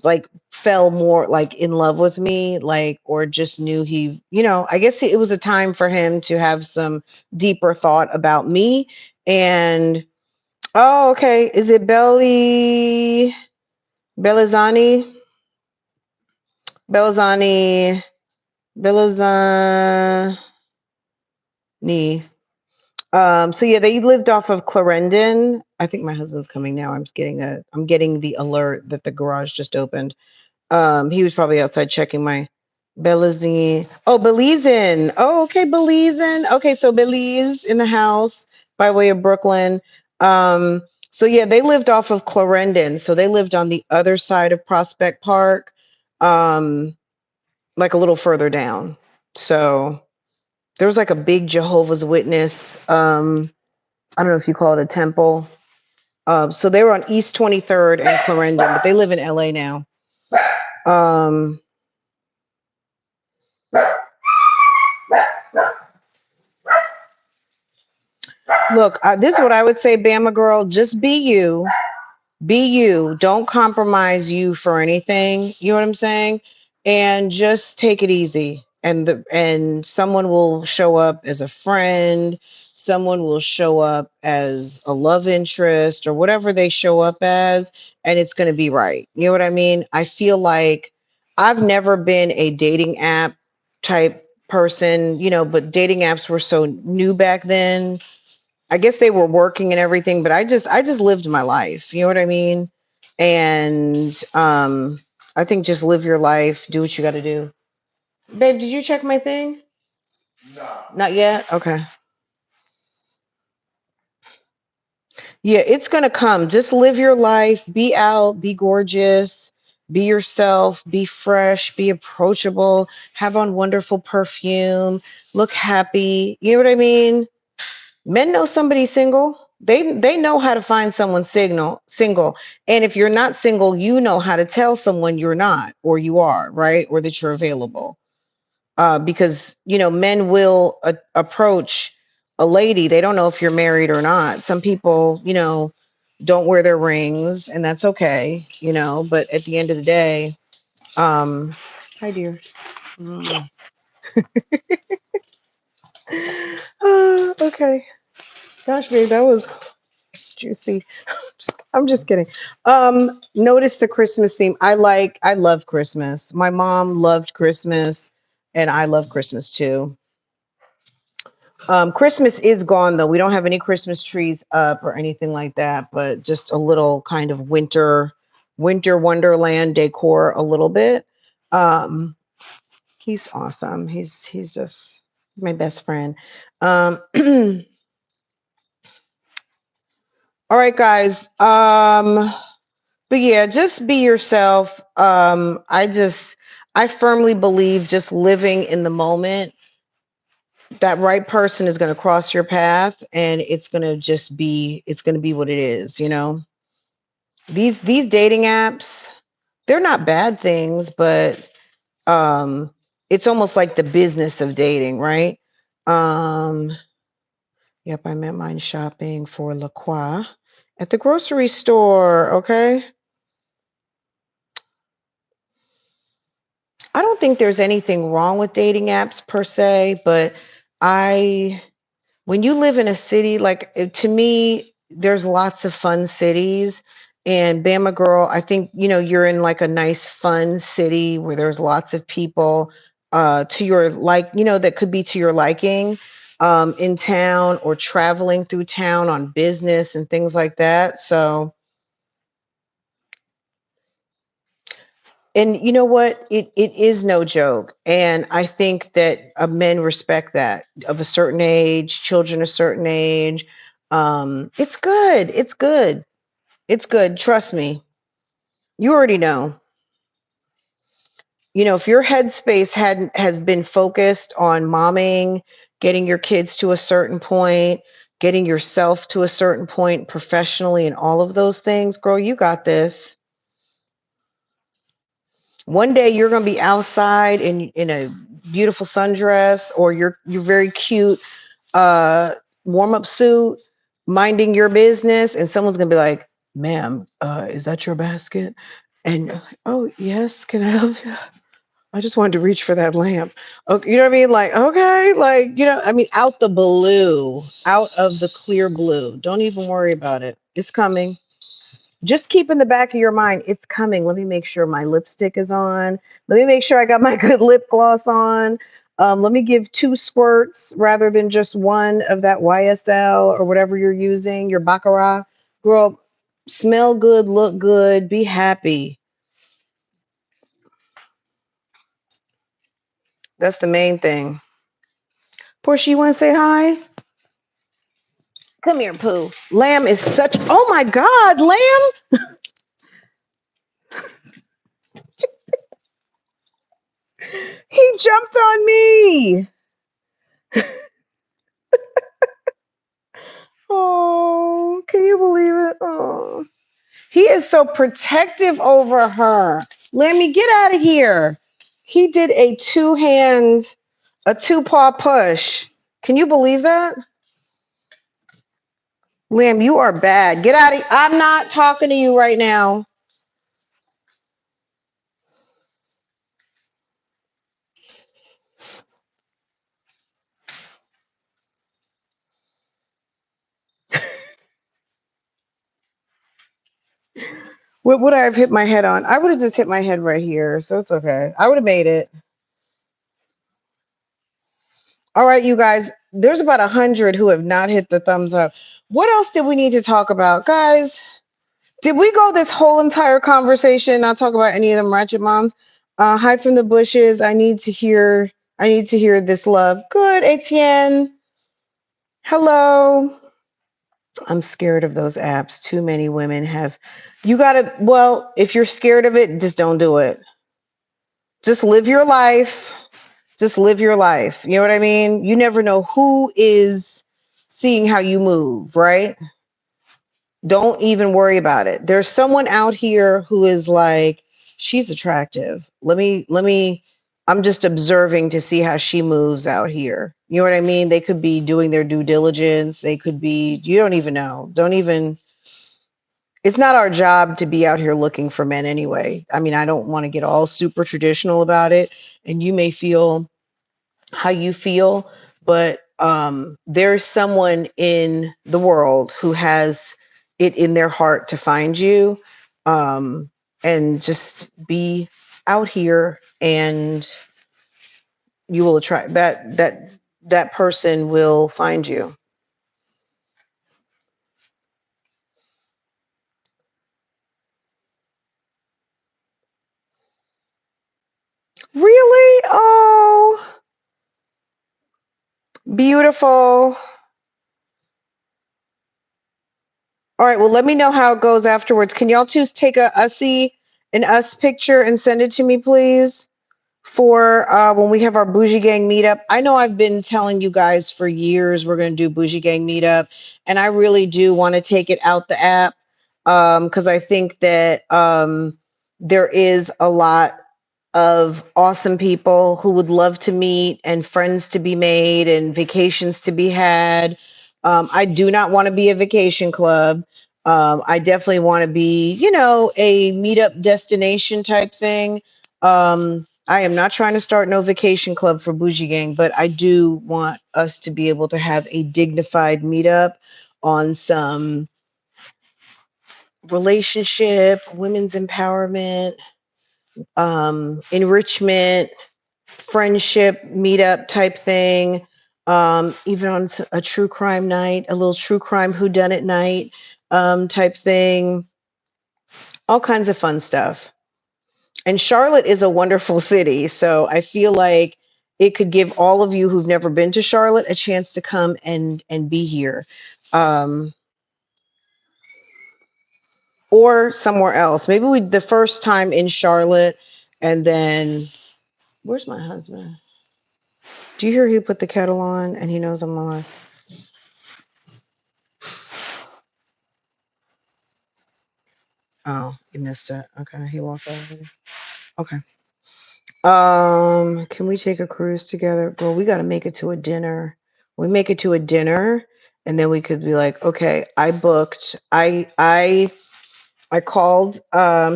like fell more like in love with me, like, or just knew I guess it was a time for him to have some deeper thought about me. And oh, okay. Is it Belizani? Belizani, Belizani. So yeah, they lived off of Clarendon. I think my husband's coming now. I'm getting the alert that the garage just opened. He was probably outside checking my Belize. Oh, Belizean. Oh, okay, Belizean. Okay, so Belize in the house by way of Brooklyn. So yeah, they lived off of Clarendon. So they lived on the other side of Prospect Park, like a little further down. So there was like a big Jehovah's Witness. I don't know if you call it a temple. So they were on East 23rd and Clarendon, but they live in LA now. Look, this is what I would say, Bama girl. Just be you. Be you. Don't compromise you for anything. You know what I'm saying? And just take it easy. And someone will show up as a friend. Someone will show up as a love interest or whatever they show up as, and it's going to be right. You know what I mean? I feel like I've never been a dating app type person, but dating apps were so new back then. I guess they were working and everything, but I just lived my life. You know what I mean? And I think just live your life, do what you got to do. Babe, did you check my thing? No. Not yet? Okay. Yeah, it's going to come. Just live your life, be out, be gorgeous, be yourself, be fresh, be approachable, have on wonderful perfume, look happy. You know what I mean? Men know somebody's single. They know how to find someone single. And if you're not single, you know how to tell someone you're not or you are, right? Or that you're available. Because, you know, men will approach a lady. They don't know if you're married or not. Some people, you know, don't wear their rings, and that's okay, you know, but at the end of the day, hi dear. Mm. Okay. Gosh, babe, that was juicy. I'm just kidding. Notice the Christmas theme. I love Christmas. My mom loved Christmas, and I love Christmas too. Christmas is gone though. We don't have any Christmas trees up or anything like that, but just a little kind of winter wonderland decor a little bit. He's awesome. He's just my best friend. All right, guys. But yeah, just be yourself. I firmly believe just living in the moment. That right person is going to cross your path, and it's going to be what it is. You know, these dating apps, they're not bad things, but it's almost like the business of dating, right? Um, yep, I met mine shopping for La Croix at the grocery store. Okay. I don't think there's anything wrong with dating apps per se, but when you live in a city, like to me, there's lots of fun cities. And Bama Girl, I think, you know, you're in like a nice, fun city where there's lots of people to your you know, that could be to your liking in town or traveling through town on business and things like that. So, and you know what? It is no joke. And I think that men respect that of a certain age, children a certain age. It's good. It's good. It's good. Trust me. You already know. You know, if your headspace has been focused on momming, getting your kids to a certain point, getting yourself to a certain point professionally and all of those things, girl, you got this. One day you're going to be outside in a beautiful sundress, or you're very cute warm-up suit, minding your business, and someone's going to be like, "Ma'am, is that your basket?" And you're like, "Oh, yes, can I help you? I just wanted to reach for that lamp." Okay, you know what I mean? Like, okay, like, you know, I mean, out the blue, out of the clear blue. Don't even worry about it. It's coming. Just keep in the back of your mind, it's coming. Let me make sure my lipstick is on. Let me make sure I got my good lip gloss on. Let me give 2 squirts rather than just one of that YSL or whatever you're using, your Baccarat. Girl, smell good, look good, be happy. That's the main thing. Portia, you want to say hi? Come here, Pooh. Lamb is such, oh my God, Lamb. He jumped on me. Oh, can you believe it? Oh, he is so protective over her. Lammy, get out of here. He did a 2-paw push. Can you believe that? Lamb, you are bad. Get out of here. I'm not talking to you right now. What would I have hit my head on? I would have just hit my head right here, so it's okay. I would have made it. All right, you guys. there's about 100 who have not hit the thumbs up. What else did we need to talk about, guys? Did we go this whole entire conversation not talk about any of them ratchet moms? Hide from the bushes. I need to hear this love. Good, Etienne. Hello. I'm scared of those apps. Too many women have. You gotta. Well, if you're scared of it, just don't do it. Just live your life. Just live your life. You know what I mean? You never know who is seeing how you move, right? Don't even worry about it. There's someone out here who is like, she's attractive. I'm just observing to see how she moves out here. You know what I mean? They could be doing their due diligence. They could be, you don't even know. It's not our job to be out here looking for men anyway. I mean, I don't want to get all super traditional about it. And you may feel how you feel, but there's someone in the world who has it in their heart to find you, and just be out here, and you will attract that person will find you. Really? Oh, beautiful. All right, well, let me know how it goes afterwards. Can y'all two take an us picture and send it to me, please? For when we have our Bougie Gang meetup. I know I've been telling you guys for years we're going to do Bougie Gang meetup, and I really do want to take it out the app, because I think that there is a lot of awesome people who would love to meet, and friends to be made, and vacations to be had. I do not want to be a vacation club. I definitely want to be, a meetup destination type thing. I am not trying to start no vacation club for Bougie Gang, but I do want us to be able to have a dignified meetup on some relationship, women's empowerment, enrichment, friendship meetup type thing. Even on a true crime night, a little true crime whodunit night, type thing. All kinds of fun stuff. And Charlotte is a wonderful city, so I feel like it could give all of you who've never been to Charlotte a chance to come and be here, or somewhere else. Maybe the first time in Charlotte, and then where's my husband? Do you hear he put the kettle on and he knows I'm on? Oh, you missed it. Okay, he walked over. Okay. Can we take a cruise together? Well, we got to make it to a dinner. We make it to a dinner, and then we could be like, okay, I booked. I called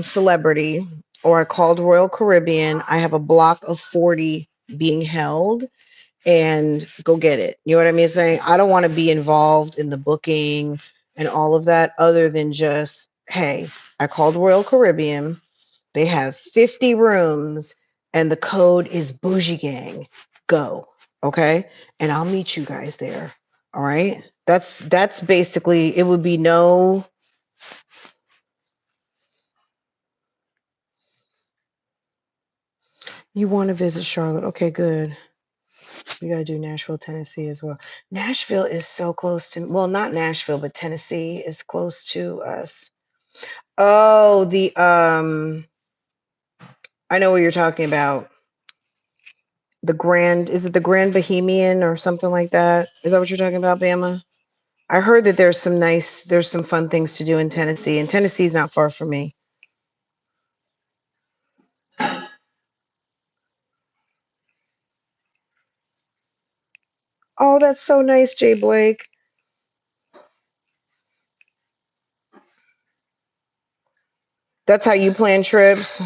Celebrity, or I called Royal Caribbean. I have a block of 40 being held, and go get it. You know what I mean? Saying I don't want to be involved in the booking and all of that, other than just, hey, I called Royal Caribbean. They have 50 rooms, and the code is Bougie Gang. Go. Okay. And I'll meet you guys there. All right. That's basically, it would be no. You want to visit Charlotte? Okay, good. We got to do Nashville, Tennessee as well. Nashville is so close to, well, not Nashville, but Tennessee is close to us. Oh, I know what you're talking about. Is it the Grand Bohemian or something like that? Is that what you're talking about, Bama? I heard that there's some fun things to do in Tennessee, and Tennessee's not far from me. Oh, that's so nice, Jay Blake. That's how you plan trips?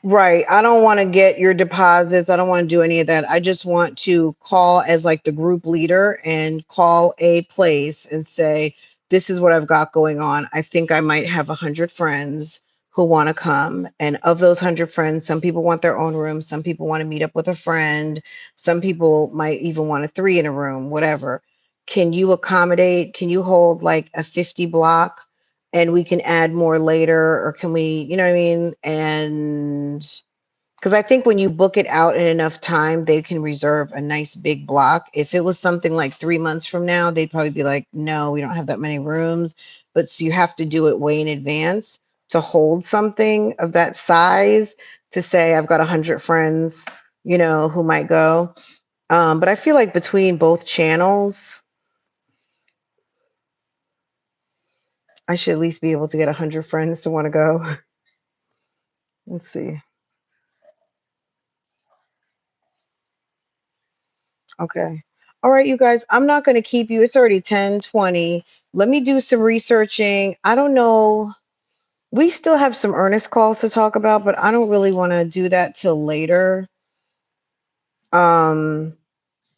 Right. I don't want to get your deposits. I don't want to do any of that. I just want to call as like the group leader and call a place and say, this is what I've got going on. I think I might have 100 friends who want to come. And of those 100 friends, some people want their own room. Some people want to meet up with a friend. Some people might even want a 3 in a room, whatever. Can you accommodate? Can you hold like a 50 block and we can add more later? Or can we, you know what I mean? And because I think when you book it out in enough time, they can reserve a nice big block. If it was something like 3 months from now, they'd probably be like, no, we don't have that many rooms. But so you have to do it way in advance to hold something of that size to say, I've got 100 friends, you know, who might go. But I feel like between both channels, I should at least be able to get 100 friends to want to go. Let's see. Okay. All right, you guys, I'm not going to keep you. It's already 10:20. Let me do some researching. I don't know. We still have some earnest calls to talk about, but I don't really want to do that till later. Um,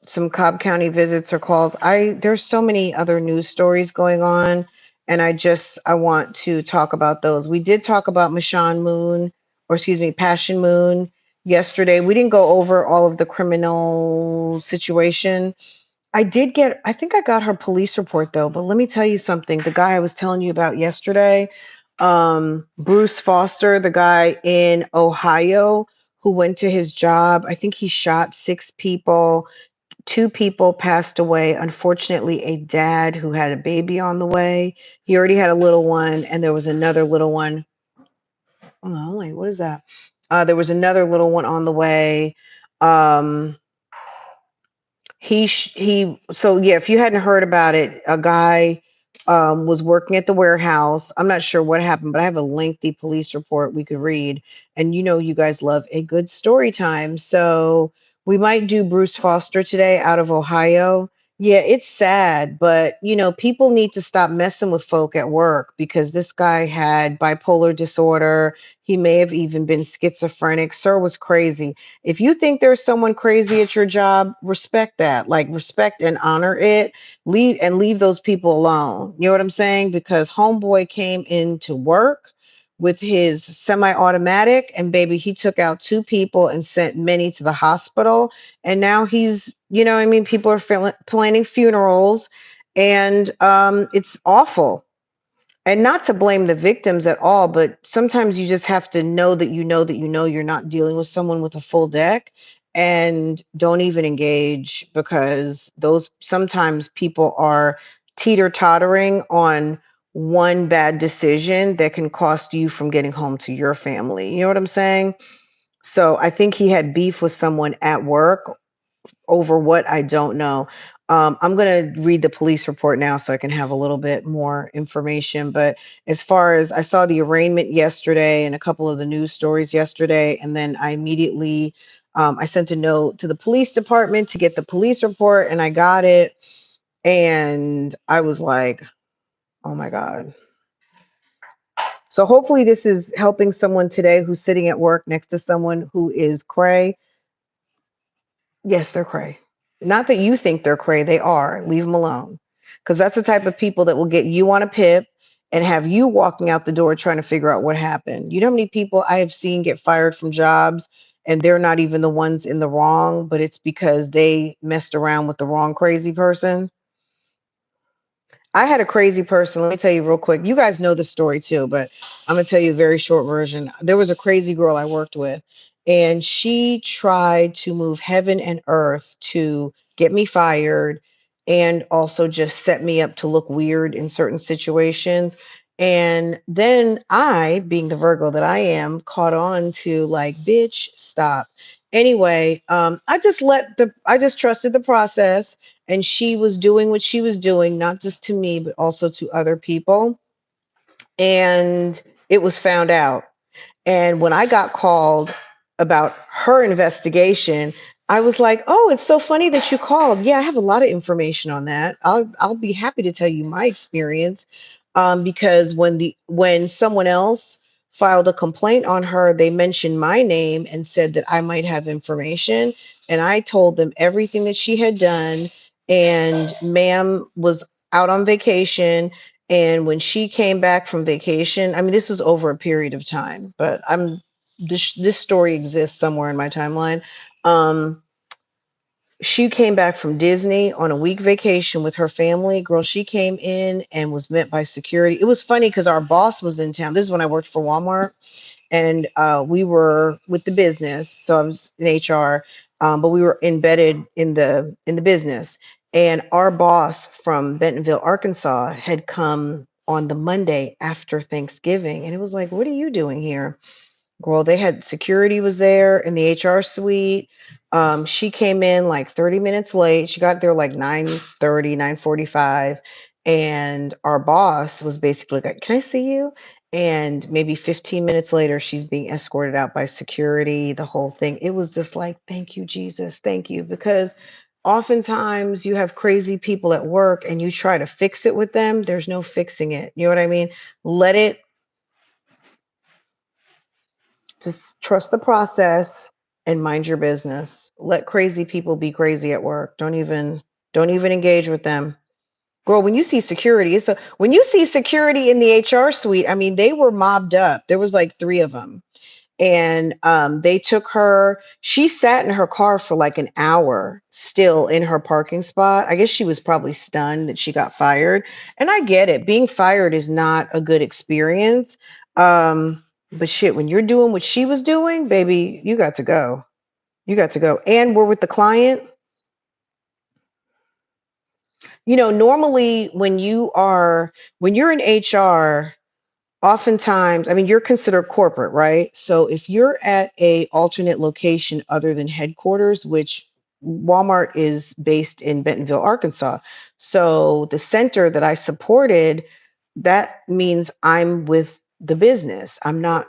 some Cobb County visits or calls. There's so many other news stories going on, and I want to talk about those. We did talk about Michonne Moon, or excuse me, Passion Moon yesterday. We didn't go over all of the criminal situation. I think I got her police report though, but let me tell you something. The guy I was telling you about yesterday, Bruce Foster, the guy in Ohio who went to his job, I think he shot 6 people. 2 people passed away. Unfortunately, a dad who had a baby on the way. He already had a little one, and there was another little one. Oh, wait, what is that? There was another little one on the way. Um, so yeah, if you hadn't heard about it, a guy was working at the warehouse. I'm not sure what happened, but I have a lengthy police report we could read. And you know, you guys love a good story time. So we might do Bruce Foster today out of Ohio. Yeah, it's sad, but you know, people need to stop messing with folk at work because this guy had bipolar disorder. He may have even been schizophrenic. Sir was crazy. If you think there's someone crazy at your job, respect that. Like respect and honor it. Leave those people alone. You know what I'm saying? Because homeboy came into work with his semi-automatic and baby, he took out 2 people and sent many to the hospital. And now he's, you know what I mean? People are planning funerals and it's awful. And not to blame the victims at all, but sometimes you just have to know that you know that you know you're not dealing with someone with a full deck and don't even engage because those sometimes people are teeter-tottering on one bad decision that can cost you from getting home to your family. You know what I'm saying? So I think he had beef with someone at work over what I don't know. I'm going to read the police report now so I can have a little bit more information. But as far as I saw the arraignment yesterday and a couple of the news stories yesterday, and then I immediately I sent a note to the police department to get the police report, and I got it. And I was like, oh my God. So hopefully this is helping someone today who's sitting at work next to someone who is cray. Yes, they're cray. Not that you think they're cray, they are. Leave them alone. Because that's the type of people that will get you on a pip and have you walking out the door trying to figure out what happened. You know how many people I have seen get fired from jobs and they're not even the ones in the wrong, but it's because they messed around with the wrong crazy person? I had a crazy person. Let me tell you real quick. You guys know the story too, but I'm going to tell you a very short version. There was a crazy girl I worked with, and she tried to move heaven and earth to get me fired and also just set me up to look weird in certain situations. And then I, being the Virgo that I am, caught on to like, bitch, stop. Anyway, I just trusted the process and she was doing what she was doing, not just to me, but also to other people. And it was found out. And when I got called about her investigation, I was like, "Oh, it's so funny that you called. Yeah, I have a lot of information on that. I'll be happy to tell you my experience." Because when someone else filed a complaint on her, they mentioned my name and said that I might have information, and I told them everything that she had done. And ma'am was out on vacation And when she came back from vacation, I mean, this was over a period of time, but this story exists somewhere in my timeline. Um, she came back from Disney on a week vacation with her family. Girl, she came in and was met by security. It was funny because our boss was in town. This is when I worked for Walmart, and we were with the business. So I was in HR, but we were embedded in the business. And our boss from Bentonville, Arkansas, had come on the Monday after Thanksgiving, and it was like, "What are you doing here?" Well, they had security was there in the HR suite. She came in like 30 minutes late. She got there like 9:30, 9:45. And our boss was basically like, "Can I see you?" And maybe 15 minutes later, she's being escorted out by security, the whole thing. It was just like, thank you, Jesus. Thank you. Because oftentimes you have crazy people at work and you try to fix it with them. There's no fixing it. You know what I mean? Let it Just trust the process and mind your business. Let crazy people be crazy at work. Don't even engage with them. Girl, when you see security, when you see security in the HR suite, I mean, they were mobbed up. There was like three of them. And they took her. She sat in her car for like an hour still in her parking spot. I guess she was probably stunned that she got fired. And I get it. Being fired is not a good experience. But shit, when you're doing what she was doing, baby, you got to go. You got to go. And we're with the client. Normally when you're in HR, oftentimes, I mean, you're considered corporate, right? So if you're at a alternate location other than headquarters, which Walmart is based in Bentonville, Arkansas. So the center that I supported, that means I'm with the business. I'm not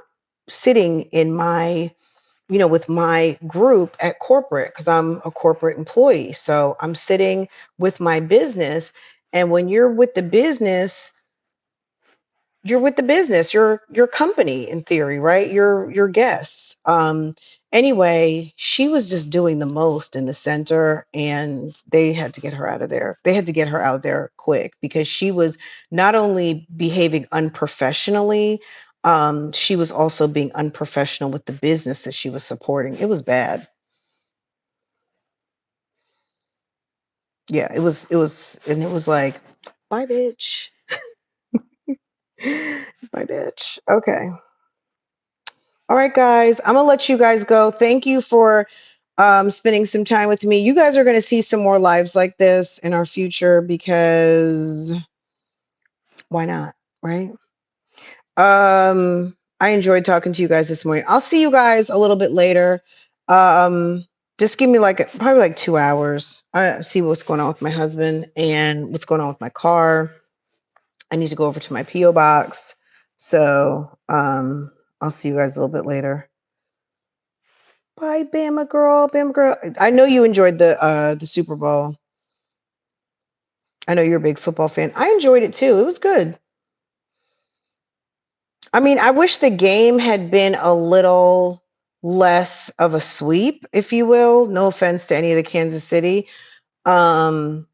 sitting in with my group at corporate because I'm a corporate employee. So I'm sitting with my business. And when you're with the business, your company in theory, right? Your guests. Anyway, she was just doing the most in the center, and they had to get her out of there. They had to get her out of there quick because she was not only behaving unprofessionally, she was also being unprofessional with the business that she was supporting. It was bad. Yeah, and it was like, bye bitch. Bye bitch. Okay. All right, guys, I'm gonna let you guys go. Thank you for spending some time with me. You guys are gonna see some more lives like this in our future because why not, right? I enjoyed talking to you guys this morning. I'll see you guys a little bit later. Um, just give me like probably like 2 hours. I see what's going on with my husband and what's going on with my car. I need to go over to my PO box. So I'll see you guys a little bit later. Bye, Bama girl, Bama girl. I know you enjoyed the Super Bowl. I know you're a big football fan. I enjoyed it too. It was good. I mean, I wish the game had been a little less of a sweep, if you will. No offense to any of the Kansas City. Um,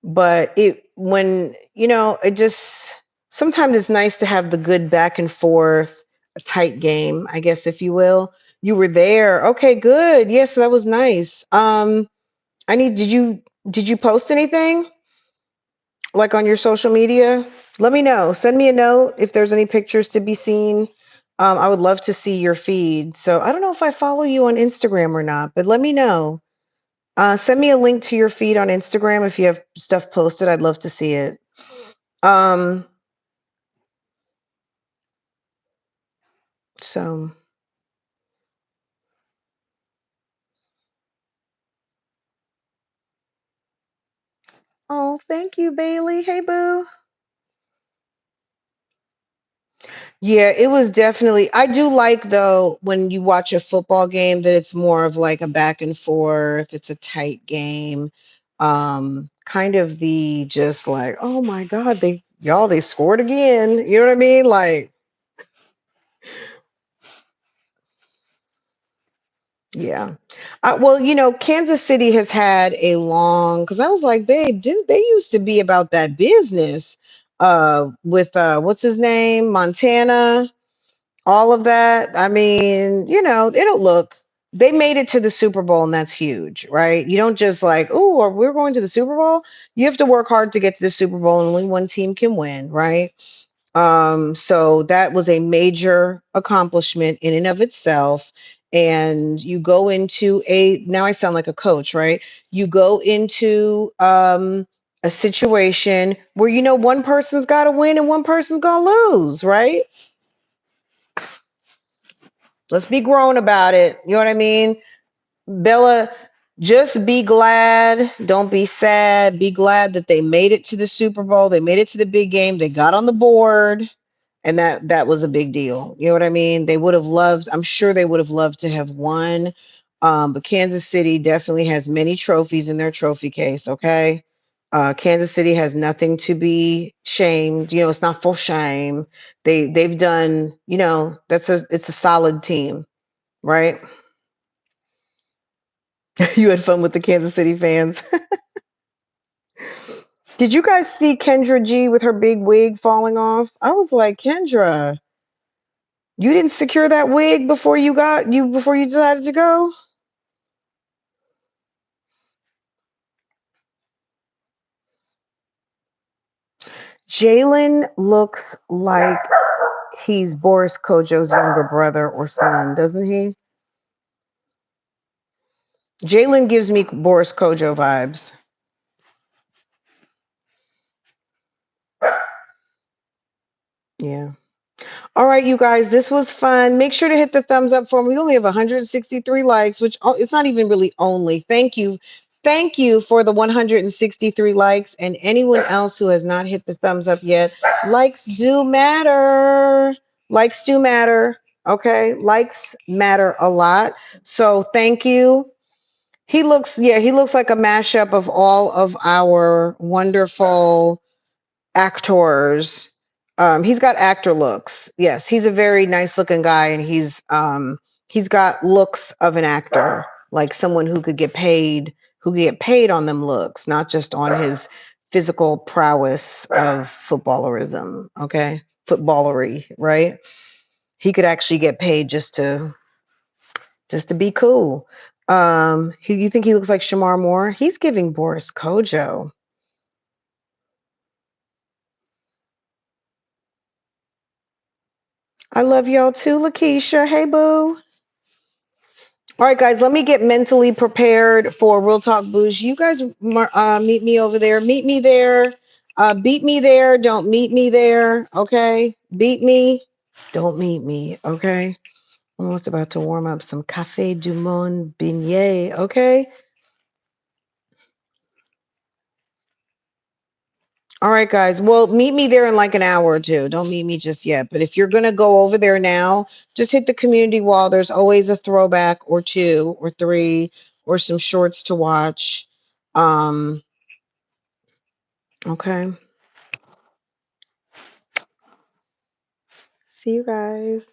but it just sometimes it's nice to have the good back and forth, a tight game, I guess, if you will. You were there. Okay, good. Yes, that was nice. I need, did you post anything like on your social media? Let me know. Send me a note if there's any pictures to be seen. I would love to see your feed. So I don't know if I follow you on Instagram or not, but let me know. Send me a link to your feed on Instagram if you have stuff posted. I'd love to see it. Um, so, oh, thank you, Bailey. Hey, boo. Yeah, it was definitely. I do like though when you watch a football game that it's more of like a back and forth. It's a tight game. Kind of the just like, oh my God, they scored again. You know what I mean? Like, yeah. Well, Kansas City has had a long because I was like, babe, didn't they used to be about that business? with what's his name, Montana, all of that. I mean, you know, it'll look. They made it to the Super Bowl, and that's huge, right? You don't just like, oh, or we're going to the Super Bowl. You have to work hard to get to the Super Bowl, and only one team can win, right? So that was a major accomplishment in and of itself. And you go into now I sound like a coach, right? You go into a situation where you know one person's got to win and one person's going to lose, right? Let's be grown about it. You know what I mean? Bella, just be glad. Don't be sad. Be glad that they made it to the Super Bowl. They made it to the big game. They got on the board. And that was a big deal. You know what I mean? They would have loved, I'm sure they would have loved to have won. But Kansas City definitely has many trophies in their trophy case, okay? Kansas City has nothing to be shamed. You know, it's not for shame. They've done, you know, it's a solid team, right? You had fun with the Kansas City fans. Did you guys see Kendra G with her big wig falling off? I was like, Kendra, you didn't secure that wig before you decided to go? Jalen looks like he's Boris Kojo's younger brother or son, doesn't he? Jalen gives me Boris Kojo vibes. Yeah. All right, you guys, this was fun. Make sure to hit the thumbs up for me. We only have 163 likes, which it's not even really only. Thank you. Thank you for the 163 likes. And anyone else who has not hit the thumbs up yet, likes do matter. Likes do matter. Okay. Likes matter a lot. So thank you. He looks like a mashup of all of our wonderful actors. He's got actor looks. Yes, he's a very nice looking guy, and he's got looks of an actor, like someone who could get paid on them looks, not just on his physical prowess of footballerism. Okay, footballery, right? He could actually get paid just to be cool. You think he looks like Shamar Moore? He's giving Boris Kojo. I love y'all too, Lakeisha. Hey, boo. All right, guys, let me get mentally prepared for Real Talk Bougie. You guys meet me over there. Meet me there. Beat me there. Don't meet me there. Okay? Beat me. Don't meet me. Okay? Almost about to warm up some Cafe du Monde beignet. Okay? All right, guys. Well, meet me there in like an hour or two. Don't meet me just yet. But if you're going to go over there now, just hit the community wall. There's always a throwback or two or three or some shorts to watch. Okay. See you guys.